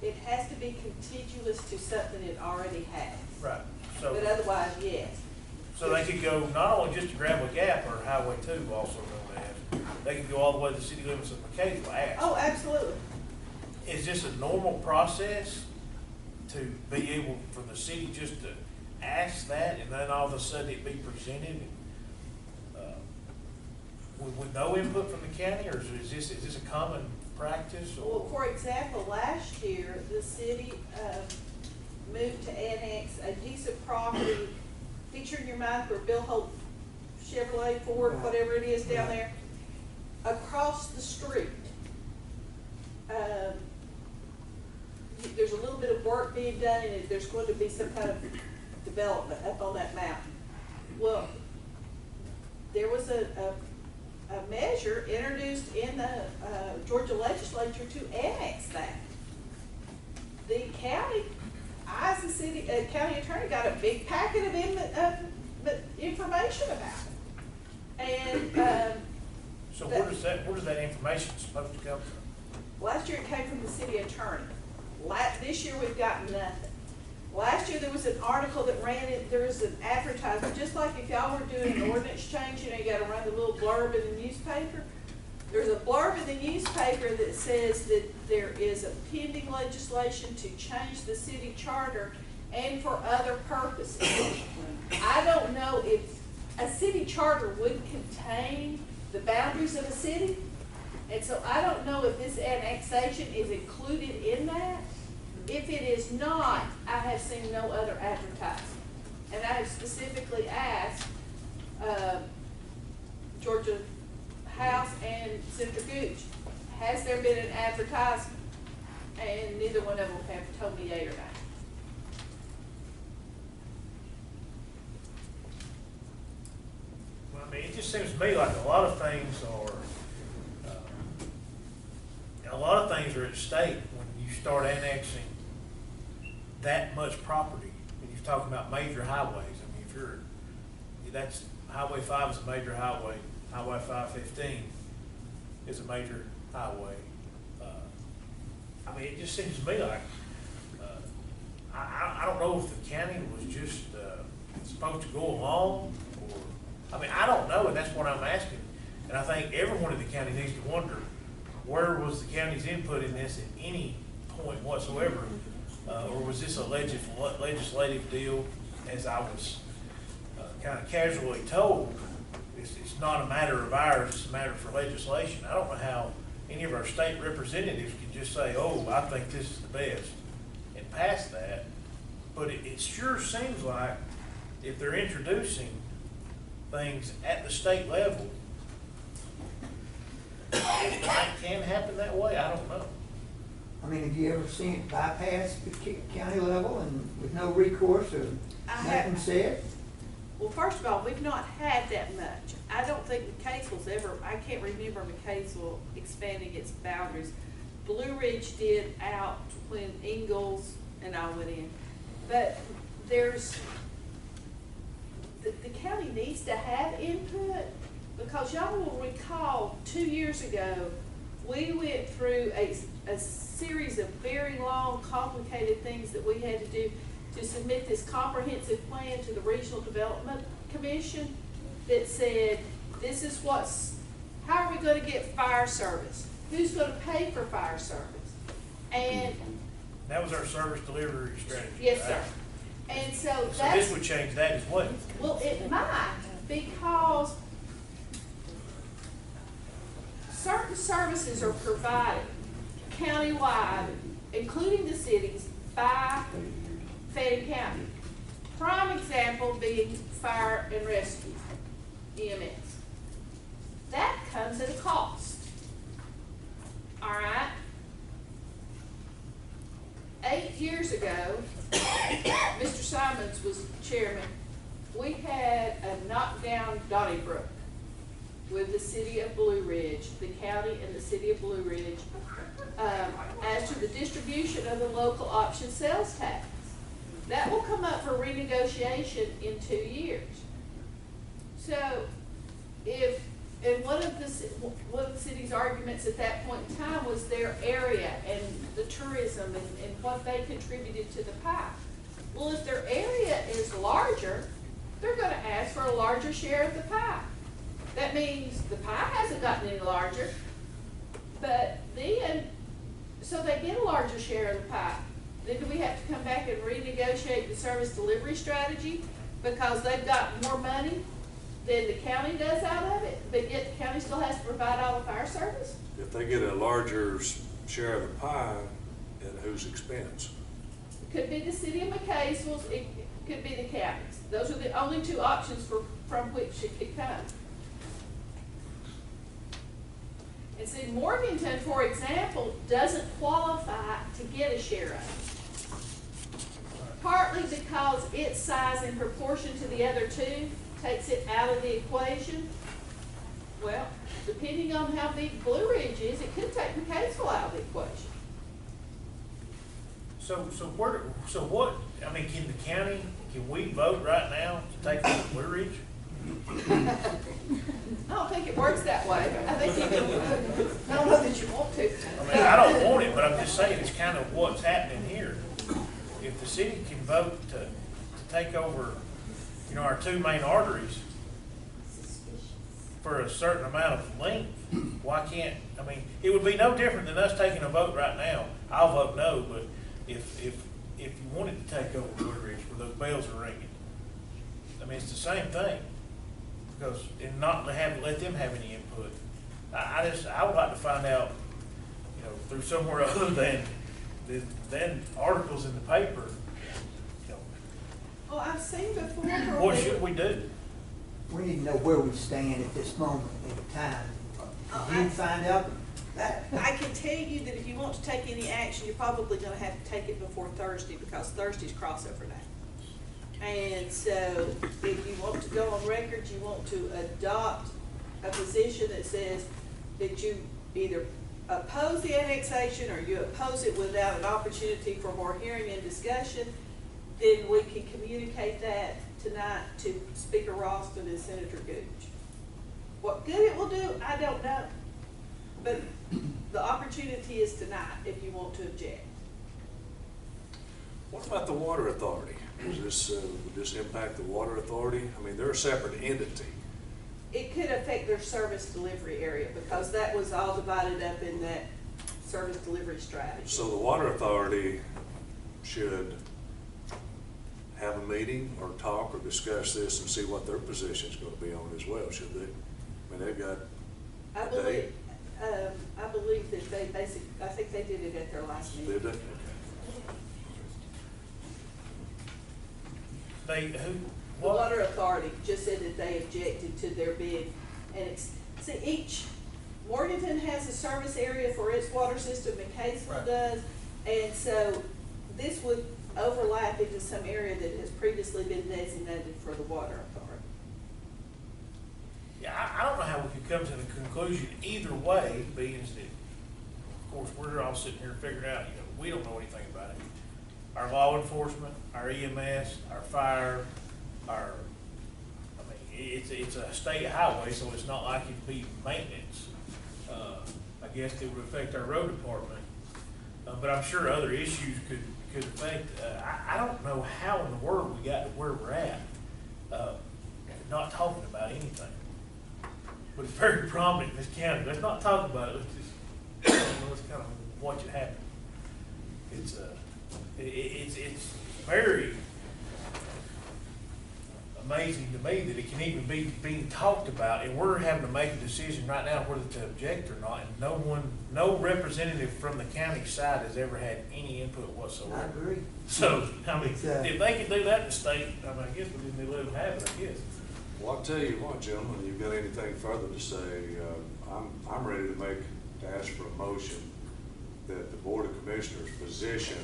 It has to be contiguous to something it already has.
Right. So,
But otherwise, yes.
so they could go not only just to Gravelly Gap or Highway 2, also known as, they could go all the way to the city limits of McCaysville, ask.
Oh, absolutely.
Is this a normal process to be able for the city just to ask that and then all of a sudden it be presented with no input from the county, or is this a common practice? Or?
Well, for example, last year, the city moved to annex a piece of property, picture in your mind where Bill Holt Chevrolet, Ford, whatever it is down there, across the street. There's a little bit of work being done, and there's going to be some kind of development up on that mountain. Well, there was a measure introduced in the Georgia legislature to annex that. The county, I as the city county attorney got a big packet of information about it. And
so where does that information supposed to come from?
last year it came from the city attorney. This year we've got nothing. Last year there was an article that ran it, there was an advertisement, just like if y'all were doing an ordinance change, you know, you gotta run the little blurb in the newspaper. There's a blurb in the newspaper that says that there is a pending legislation to change the city charter and for other purposes. I don't know if a city charter would contain the boundaries of a city, and so I don't know if this annexation is included in that. If it is not, I have seen no other advertising. And I have specifically asked Georgia House and Senator Gooch, has there been an advertisement? And neither one of them have told me yea or nay.
just seems to me like a lot of things are at stake when you start annexing that much property. When you're talking about major highways, I mean, that's, Highway 5 is a major highway, Highway 515 is a major highway. I mean, it just seems to me like, I don't know if the county was just supposed to go along, or, I mean, I don't know, and that's what I'm asking. And I think everyone in the county needs to wonder, where was the county's input in this at any point whatsoever? Or was this a legislative deal, as I was kind of casually told? It's not a matter of ours, it's a matter for legislation. I don't know how any of our state representatives can just say, oh, I think this is the best, and pass that. But it sure seems like if they're introducing things at the state level, it can happen that way, I don't know.
I mean, have you ever seen it bypass the county level and with no recourse or nothing said?
Well, first of all, we've not had that much. I don't think McCaysville's ever, I can't remember McCaysville expanding its boundaries. Blue Ridge did out when Ingalls and I went in. But there's, the county needs to have input, because y'all will recall 2 years ago, we went through a series of very long, complicated things that we had to do to submit this comprehensive plan to the Regional Development Commission that said, this is how are we gonna get fire service? Who's gonna pay for fire service? And
That was our service delivery strategy.
yes,
right?
sir. And so
So
that's,
this would change that as well.
well, it might, because certain services are provided countywide, including the cities, by Fannin County. Prime example being fire and rescue, EMS. That comes at a cost. All right? 8 years ago, Mr. Simons was chairman, we had a knockdown Donnybrook with the city of Blue Ridge, the county and the city of Blue Ridge, as to the distribution of the local option sales tax. That will come up for renegotiation in 2 years. So and one of the city's arguments at that point in time was their area and the tourism and what they contributed to the pie. Well, if their area is larger, they're gonna ask for a larger share of the pie. That means the pie hasn't gotten any larger, but then, so they get a larger share of the pie. Then do we have to come back and renegotiate the service delivery strategy because they've got more money than the county does out of it, but yet the county still has to provide all the fire service?
If they get a larger share of the pie, at whose expense?
It could be the city of McCaysville's, it could be the county's. Those are the only two options from which it could come. And see, Morganton, for example, doesn't qualify to get a share of it. Partly because its size in proportion to the other two takes it out of the equation. Well, depending on how big Blue Ridge is, it could take McCaysville out of the equation.
So what, I mean, can we vote right now to take over Blue Ridge?
I don't think it works that way. I think you can, I don't know that you want to.
I mean, I don't want it, but I'm just saying it's kind of what's happening here. If the city can vote to take over, you know, our two main arteries for a certain amount of length, why can't, I mean, it would be no different than us taking a vote right now. I'll vote no, but if you wanted to take over Blue Ridge where those bells are ringing, I mean, it's the same thing. Because, and not let them have any input. I would like to find out, you know, through somewhere other than articles in the paper, you know,
Well, I've seen before.
what should we do?
We need to know where we stand at this moment in time. Did you find out that?
I can tell you that if you want to take any action, you're probably gonna have to take it before Thursday, because Thursday's crossover day. And so if you want to go on record, you want to adopt a position that says that you either oppose the annexation or you oppose it without an opportunity for more hearing and discussion, then we can communicate that tonight to Speaker Ralston and Senator Gooch. What good it will do, I don't know. But the opportunity is tonight if you want to object.
What about the water authority? Would this impact the water authority? I mean, they're a separate entity.
It could affect their service delivery area because that was all divided up in that service delivery strategy.
So the water authority should have a meeting or talk or discuss this and see what their position is going to be on as well, should they? I mean, they've got
I believe that they I think they did it at their last meeting.
Did they? Okay.
The
Water Authority just said that they objected to their bid. And see, Morganton has a service area for its water system, and Kaysville
Right.
does. And so this would overlap into some area that has previously been designated for the Water Authority.
Yeah, I don't know how we could come to the conclusion either way, being that, of course, we're all sitting here figuring out, we don't know anything about it. Our law enforcement, our EMS, our fire, it's a state highway, so it's not like it'd be maintenance. I guess it would affect our road department, but I'm sure other issues could affect. I don't know how in the world we got to where we're at, not talking about anything. But it's very prominent in this county. Let's not talk about it. Let's kind of watch it happen. It's very amazing to me that it can even be being talked about, and we're having to make a decision right now whether to object or not, and no representative from the county side has ever had any input whatsoever.
I agree.
So, I mean, if they can do that in the state, I guess we didn't let them have it, I guess.
Well, I'll tell you what, gentlemen, you've got anything further to say, I'm ready to ask for a motion that the Board of Commissioners' position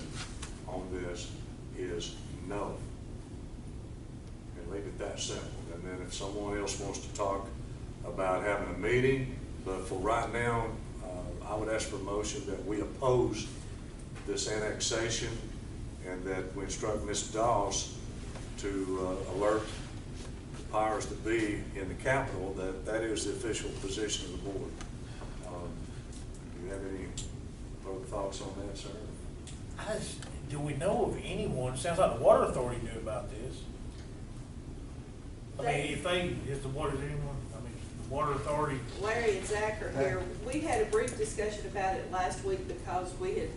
on this is no. And leave it that simple. And then if someone else wants to talk about having a meeting, but for right now, I would ask for a motion that we oppose this annexation and that we instruct Ms. Doss to alert the powers that be in the Capitol that that is the official position of the board. Do you have any further thoughts on that, sir?
Do we know of anyone, sounds like the Water Authority knew about this. I mean, is the water, anyone, the Water Authority.
Larry and Zach are here. We had a brief discussion about it last week because we had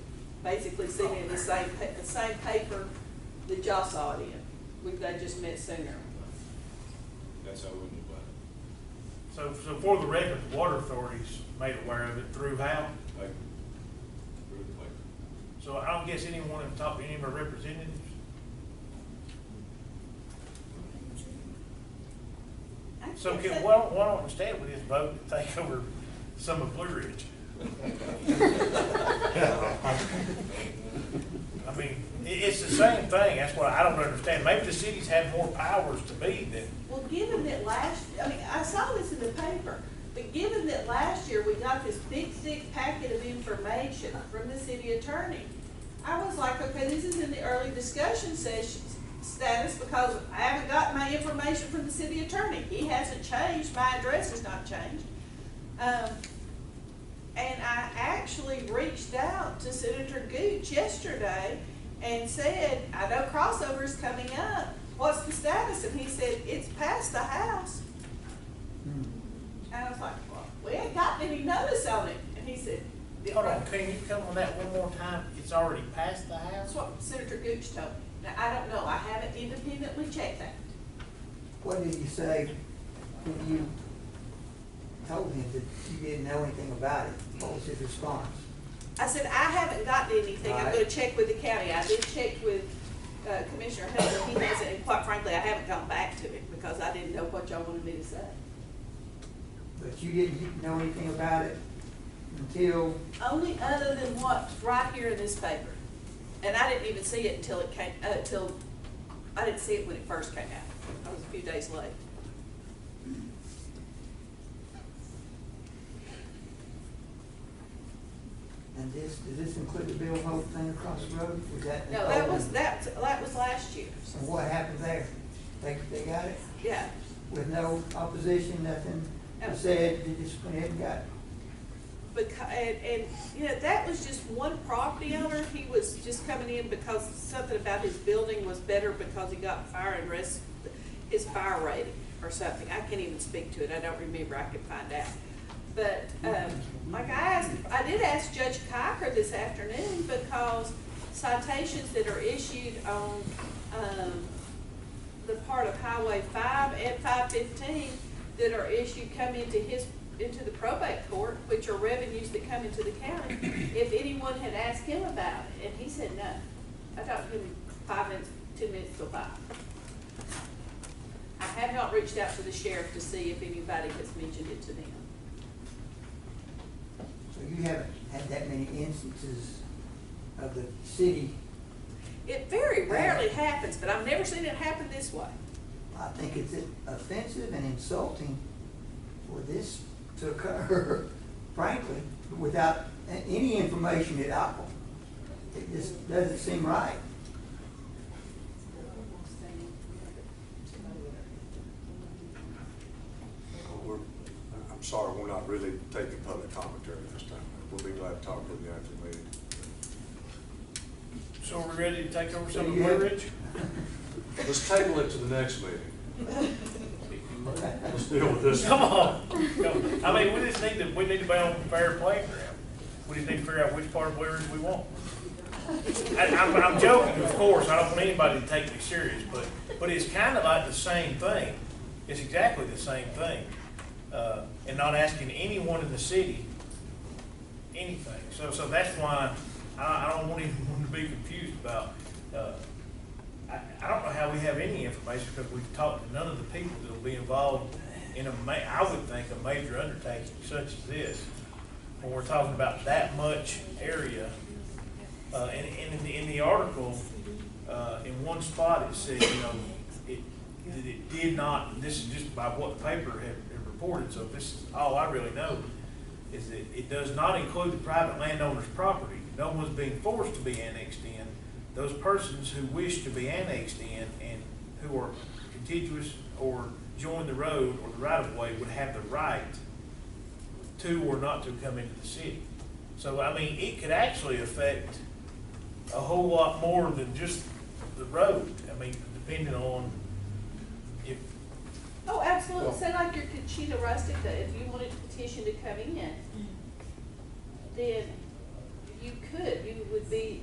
basically seen it in the same paper that y'all saw it in. They just met sooner.
That's how we knew about it.
So for the record, the Water Authority's made aware of it through how? So I don't guess anyone at the top, any of our representatives? So why don't we stand with this vote to take over some of Blue Ridge? I mean, it's the same thing. That's what I don't understand. Maybe the cities have more powers to be than.
Well, given that I saw this in the paper, but given that last year we got this big, thick packet of information from the city attorney, I was like, okay, this is in the early discussion session status because I haven't got my information from the city attorney. He hasn't changed. My address has not changed. And I actually reached out to Senator Gooch yesterday and said, I know crossover is coming up. What's the status? And he said, it's past the House. And I was like, well, we ain't gotten any notice on it. And he said,
Hold on, can you come on that one more time? It's already passed the
that's
House?
what Senator Gooch told me. Now, I don't know. I haven't independently checked that.
What did you say when you told him that you didn't know anything about it? What was his response?
I said, I haven't gotten anything. I'm
Right.
going to check with the county. I did check with Commissioner Hunter. He hasn't, and quite frankly, I haven't gone back to him because I didn't know what y'all wanted me to say.
But you didn't know anything about it until,
Only other than what's right here in this paper. And I didn't even see it until it came, until I didn't see it when it first came out. I was a few days late.
And does this include the Bill Hope thing across the road? Was that?
No, that was last year.
And what happened there? They got it
Yeah.
with no opposition, nothing was said, they just went ahead and got it?
And, you know, that was just one property owner. He was just coming in because something about his building was better because he got his fire rating or something. I can't even speak to it. I don't remember. I could find out. But, like I did ask Judge Kiker this afternoon because citations that are issued on, the part of Highway 5 and 515 that are issued come into the probate court, which are revenues that come into the county, if anyone had asked him about it, and he said no. I talked to him 5 minutes, 2 minutes till 5. I have not reached out to the sheriff to see if anybody has mentioned it to them.
So you haven't had that many instances of the city?
It very rarely happens, but I've never seen it happen this way.
I think it's offensive and insulting for this to occur, frankly, without any information at all. It just doesn't seem right.
I'm sorry, we're not really taking public commentary this time. We'll be glad to talk with you after the meeting.
So are we ready to take over
So
some of
you
Blue
have-
Ridge?
Let's table it to the next meeting. Let's deal with this.
Come on. I mean, we need to be on a fair playground. We just need to figure out which part of Blue Ridge we want. I'm joking, of course. I don't want anybody to take me serious, but it's kind of like the same thing. It's exactly the same thing. And not asking anyone in the city anything. So that's why I don't want anyone to be confused about, I don't know how we have any information because we've talked to none of the people that will be involved in I would think, a major undertaking such as this. When we're talking about that much area, and in the article, in one spot it said, you know, it did not, and this is just by what the paper had reported, so this is all I really know, is that it does not include the private landowner's property. No one's being forced to be annexed in. Those persons who wish to be annexed in and who are contiguous or join the road or the right-of-way would have the right to or not to come into the city. So, I mean, it could actually affect a whole lot more than just the road. I mean, depending on if...
Oh, absolutely. Say like your Conchita Rustica, if you wanted to petition to come in, then you would be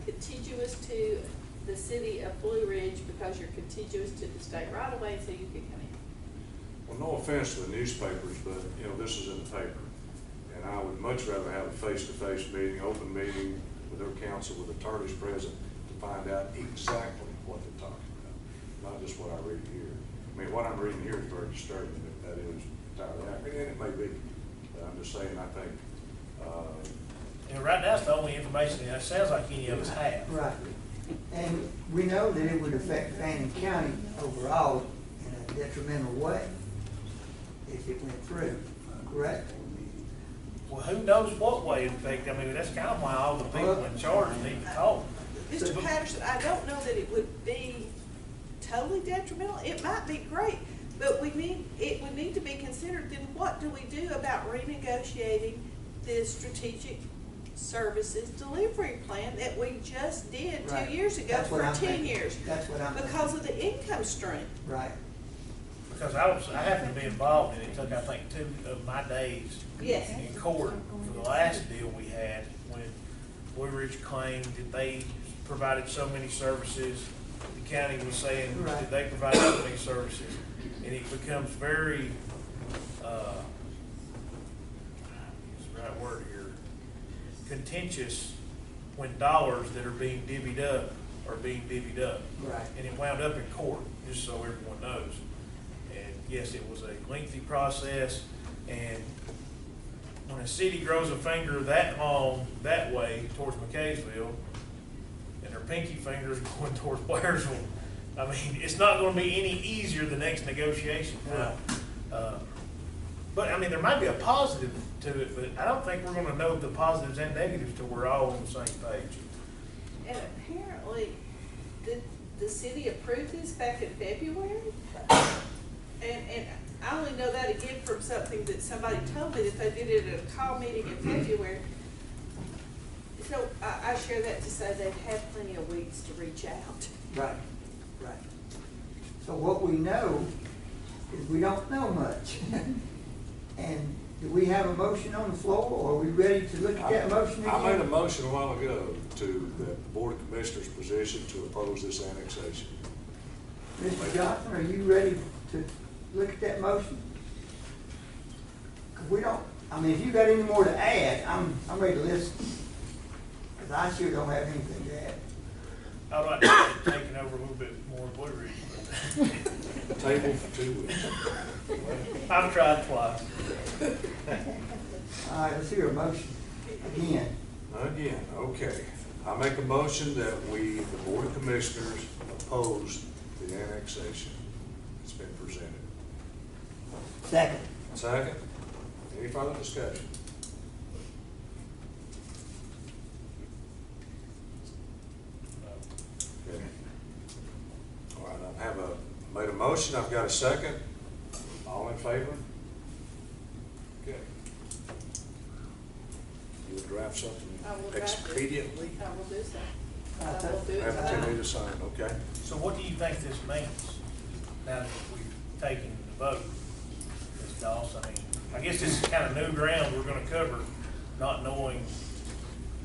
contiguous to the city of Blue Ridge because you're contiguous to the state right of way, so you could come in.
Well, no offense to the newspapers, but, you know, this is in the paper. And I would much rather have a face-to-face meeting, open meeting with their counsel, with attorneys present, to find out exactly what they're talking about, not just what I read here. I mean, what I'm reading here is very disturbing, that is entirely accurate, and it may be. But I'm just saying, I think,
And right now, it's the only information that sounds like any of us have.
Right. And we know that it would affect Fannin County overall in a detrimental way if it went through, correct?
Well, who knows what way it affects? I mean, that's kind of why all the people in charge need to talk.
Mr. Patterson, I don't know that it would be totally detrimental. It might be great, but it would need to be considered, then what do we do about renegotiating the strategic services delivery plan that we just did
Right.
2 years ago
That's what
for
I'm
10
thinking.
years?
That's what I'm
Because
thinking.
of the income stream.
Right.
Because I happened to be involved in it. It took, I think, 2 of my days
Yes.
in court for the last deal we had when Blue Ridge claimed that they provided so many services. The county was saying
Right.
that they provided so many services. And it becomes very, what's the right word here, contentious when dollars that are being divvied up are being divvied up.
Right.
And it wound up in court, just so everyone knows. And yes, it was a lengthy process, and when a city grows a finger that long that way towards McKaysville, and their pinky finger's going towards Blairsville, I mean, it's not gonna be any easier the next negotiation time. But, I mean, there might be a positive to it, but I don't think we're gonna know the positives and negatives till we're all on the same page.
And apparently, did the city approve this back in February? And I only know that again from something that somebody told me, that they did it at a call meeting in February. So I share that to say they've had plenty of weeks to reach out.
Right, right. So what we know is we don't know much. And do we have a motion on the floor, or are we ready to look at that motion again?
I made a motion a while ago to the Board of Commissioners' position to oppose this annexation.
Mr. Johnson, are you ready to look at that motion? 'Cause we don't, I mean, if you got any more to add, I'm ready to listen. Because I sure don't have anything to add.
I'd like to have it taken over a little bit more Blue Ridge.
Table for 2 weeks.
I've tried twice.
All right, let's hear a motion again.
Again, okay. I make a motion that we, the Board of Commissioners, oppose the annexation that's been presented.
Second.
Second, any further discussion? Okay. All right, I made a motion, I've got a second. All in favor? Okay. You'll draft something
I will draft it.
expediently?
I will do so.
I
I will do it
Have
tonight.
to sign, okay?
So what do you think this means, now that we've taken the vote, Ms. Doss? I mean, I guess this is kind of new ground we're gonna cover, not knowing.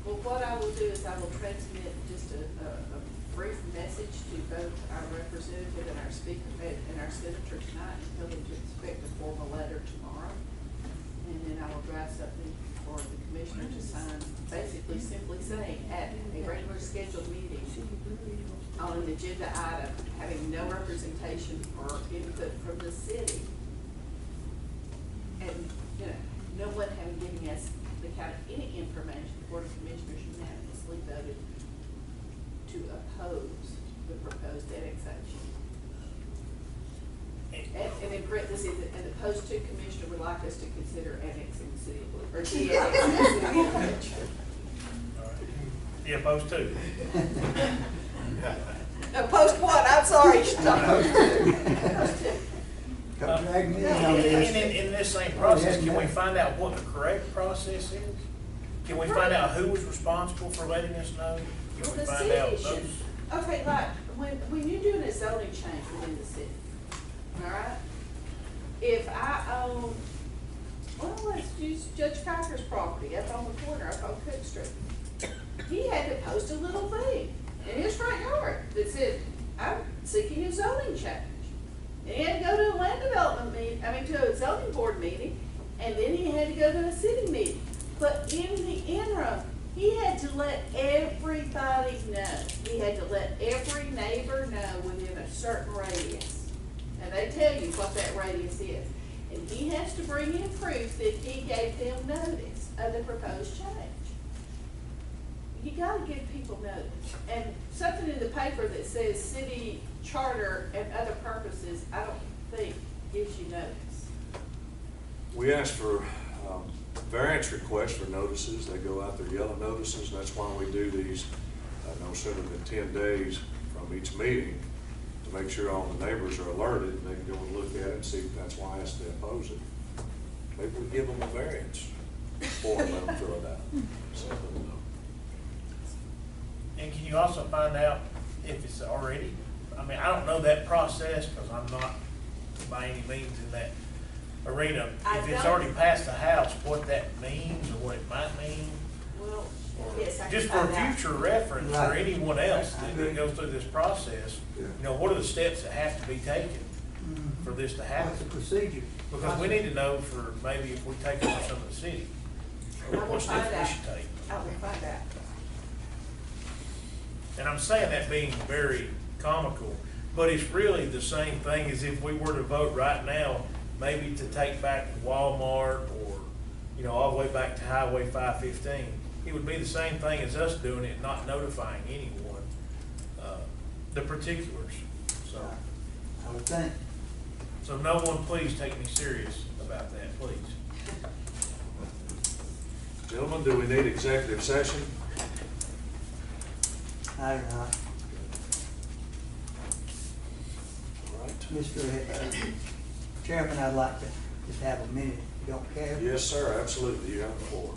Well, what I will do is I will transmit just a brief message to both our representative and our speaker, and our senator tonight, and tell them to expect a formal letter tomorrow. And then I will draft something for the commissioner to sign, basically simply saying, at a regular scheduled meeting on an agenda item, having no representation or input from the city, and, you know, no one having given us the kind of any information, the Board of Commissioners unanimously voted to oppose the proposed annexation. And in parentheses, and the post two commissioner would like us to consider annexing the city of Blue, or de-annexing the city of Blue Ridge.
All right. Yeah, opposed to.
Post what? I'm sorry.
Come drag me in on
And
this.
in this same process, can we find out what the correct process is? Can we find out who was responsible for letting us know? Can
Well,
we
the
find out
city should,
those?
okay, like, when you're doing a zoning change within the city, all right? If I own, well, let's use Judge Cocker's property up on the corner, up on Cook Street. He had to post a little thing in his front yard that said, I'm seeking a zoning change. And he had to go to a land development meeting, to a zoning board meeting, and then he had to go to a city meeting. But in the interim, he had to let everybody know. He had to let every neighbor know within a certain radius. And they tell you what that radius is. And he has to bring in proof that he gave them notice of the proposed change. You gotta give people notice. And something in the paper that says city charter and other purposes, I don't think gives you notice.
We asked for variance requests for notices. They go out there, yellow notices, and that's why we do these no sooner than 10 days from each meeting to make sure all the neighbors are alerted and they can go and look at it and see if that's why they oppose it. Maybe we give them a variance form and let them fill it out.
And can you also find out if it's already, I don't know that process because I'm not by any means in that arena. If it's already passed the House, what that means or what it might mean.
Well,
Or
yes, I can
just for
find out.
future reference, or
Right.
anyone else that goes through this process, what are the steps that have to be taken for this to happen?
What's the procedure?
Because we need to know for maybe if we take over some of the city, or
I will
what steps
find
we
out.
should take.
I will find out.
And I'm saying that being very comical, but it's really the same thing as if we were to vote right now, maybe to take back Walmart or, all the way back to Highway 515. It would be the same thing as us doing it, not notifying anyone, the particulars. So,
I would think.
so no one please take me serious about that, please.
Gentlemen, do we need executive session?
I don't know.
All right.
Mr. Chairman, I'd like to just have a minute, if you don't care.
Yes, sir, absolutely, you have the floor.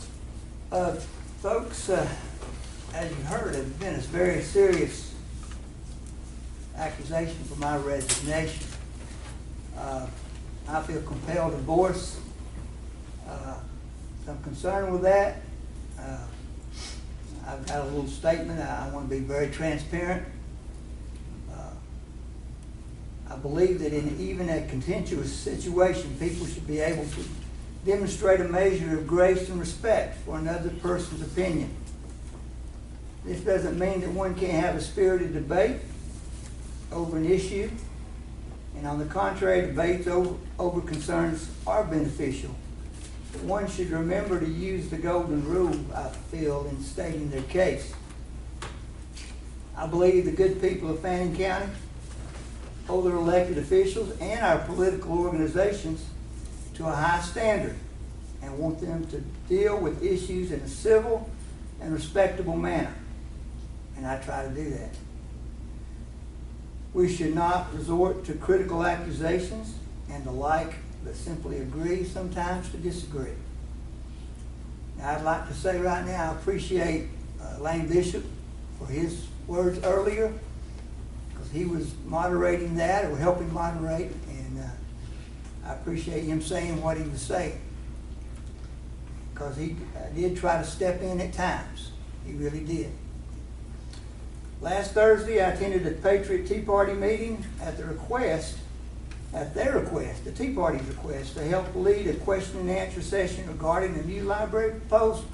Folks, as you heard, there's been a very serious accusation for my resignation. I feel compelled to voice some concern with that. I've got a little statement. I want to be very transparent. I believe that in even a contentious situation, people should be able to demonstrate a measure of grace and respect for another person's opinion. This doesn't mean that one can't have a spirited debate over an issue, and on the contrary, debates over concerns are beneficial. But one should remember to use the golden rule, I feel, in stating their case. I believe the good people of Fannin County hold their elected officials and our political organizations to a high standard and want them to deal with issues in a civil and respectable manner. And I try to do that. We should not resort to critical accusations and the like, but simply agree sometimes to disagree. Now, I'd like to say right now, I appreciate Lane Bishop for his words earlier, because he was moderating that, or helping moderate, and I appreciate him saying what he was saying, because he did try to step in at times. He really did. Last Thursday, I attended a Patriot Tea Party meeting at their request, the Tea Party's request, to help lead a question and answer session regarding a new library proposal.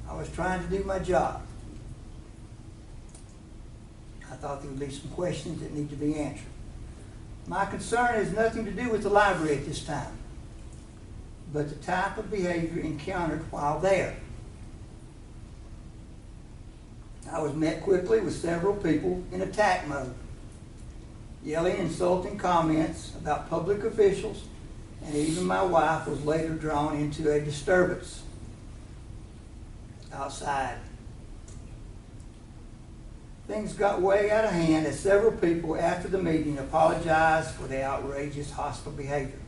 I was trying to do my job. I thought there would be some questions that need to be answered. My concern has nothing to do with the library at this time, but the type of behavior encountered while there. I was met quickly with several people in attack mode, yelling insulting comments about public officials, and even my wife was later drawn into a disturbance outside. Things got way out of hand as several people after the meeting apologized for the outrageous hostile behavior.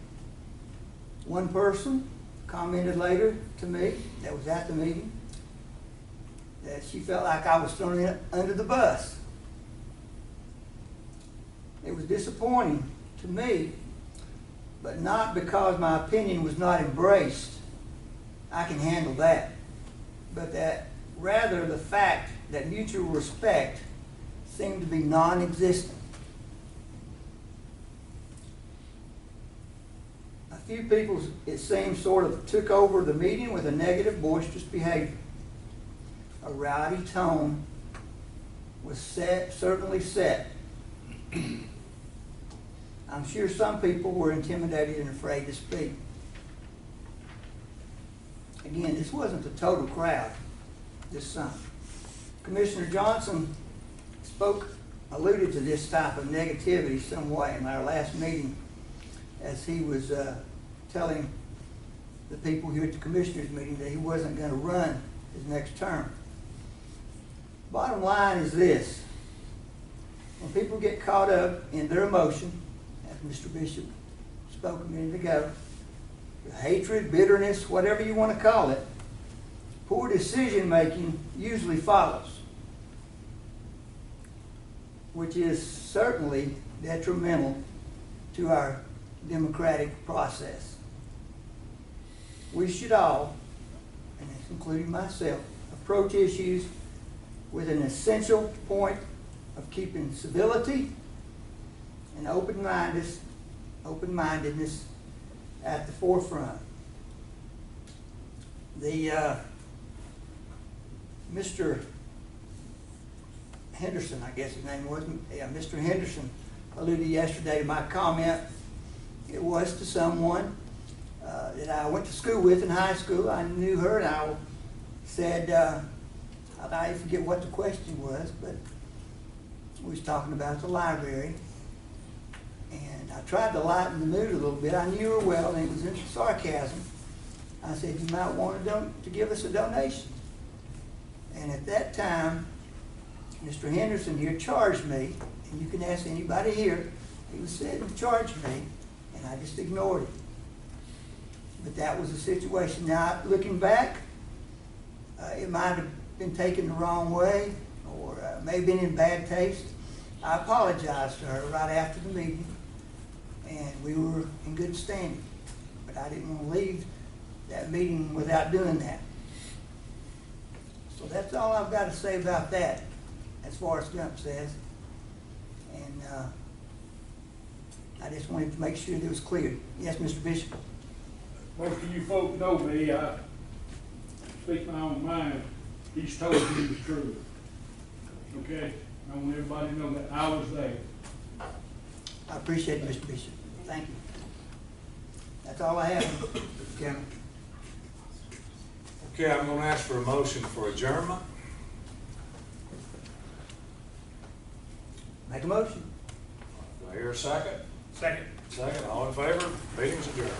One person commented later to me that was at the meeting that she felt like I was thrown in under the bus. It was disappointing to me, but not because my opinion was not embraced. I can handle that. But that rather the fact that mutual respect seemed to be non-existent. A few people, it seemed, sort of took over the meeting with a negative, boisterous behavior. A rowdy tone was certainly set. I'm sure some people were intimidated and afraid to speak. Again, this wasn't the total crowd this summer. Commissioner Johnson alluded to this type of negativity somewhat in our last meeting, as he was telling the people here at the commissioners meeting that he wasn't going to run his next term. Bottom line is this: when people get caught up in their emotion, as Mr. Bishop spoke a minute ago, hatred, bitterness, whatever you want to call it, poor decision making usually follows, which is certainly detrimental to our democratic process. We should all, and that's including myself, approach issues with an essential point of keeping civility and open-mindedness at the forefront. Mr. Henderson, I guess his name was, Mr. Henderson alluded yesterday to my comment. It was to someone that I went to school with in high school. I knew her, and I said, I forget what the question was, but we was talking about the library. And I tried to lighten the mood a little bit. I knew her well, and it was in sarcasm. I said, you might want to give us a donation. And at that time, Mr. Henderson here charged me, and you can ask anybody here, he was said to charge me, and I just ignored it. But that was the situation. Now, looking back, it might have been taken the wrong way, or may have been in bad taste. I apologized to her right after the meeting, and we were in good standing. But I didn't want to leave that meeting without doing that. So that's all I've got to say about that, as far as Gump says. And I just wanted to make sure that it was clear. Yes, Mr. Bishop?
Most of you folk know me, I speak my own mind. He's told you the truth. Okay? I want everybody to know that I was there.
I appreciate it, Mr. Bishop. Thank you. That's all I have, Mr. Chairman.
Okay, I'm gonna ask for a motion for adjournment.
Make a motion.
Do I hear a second?
Second.
Second, all in favor? Meeting's adjourned.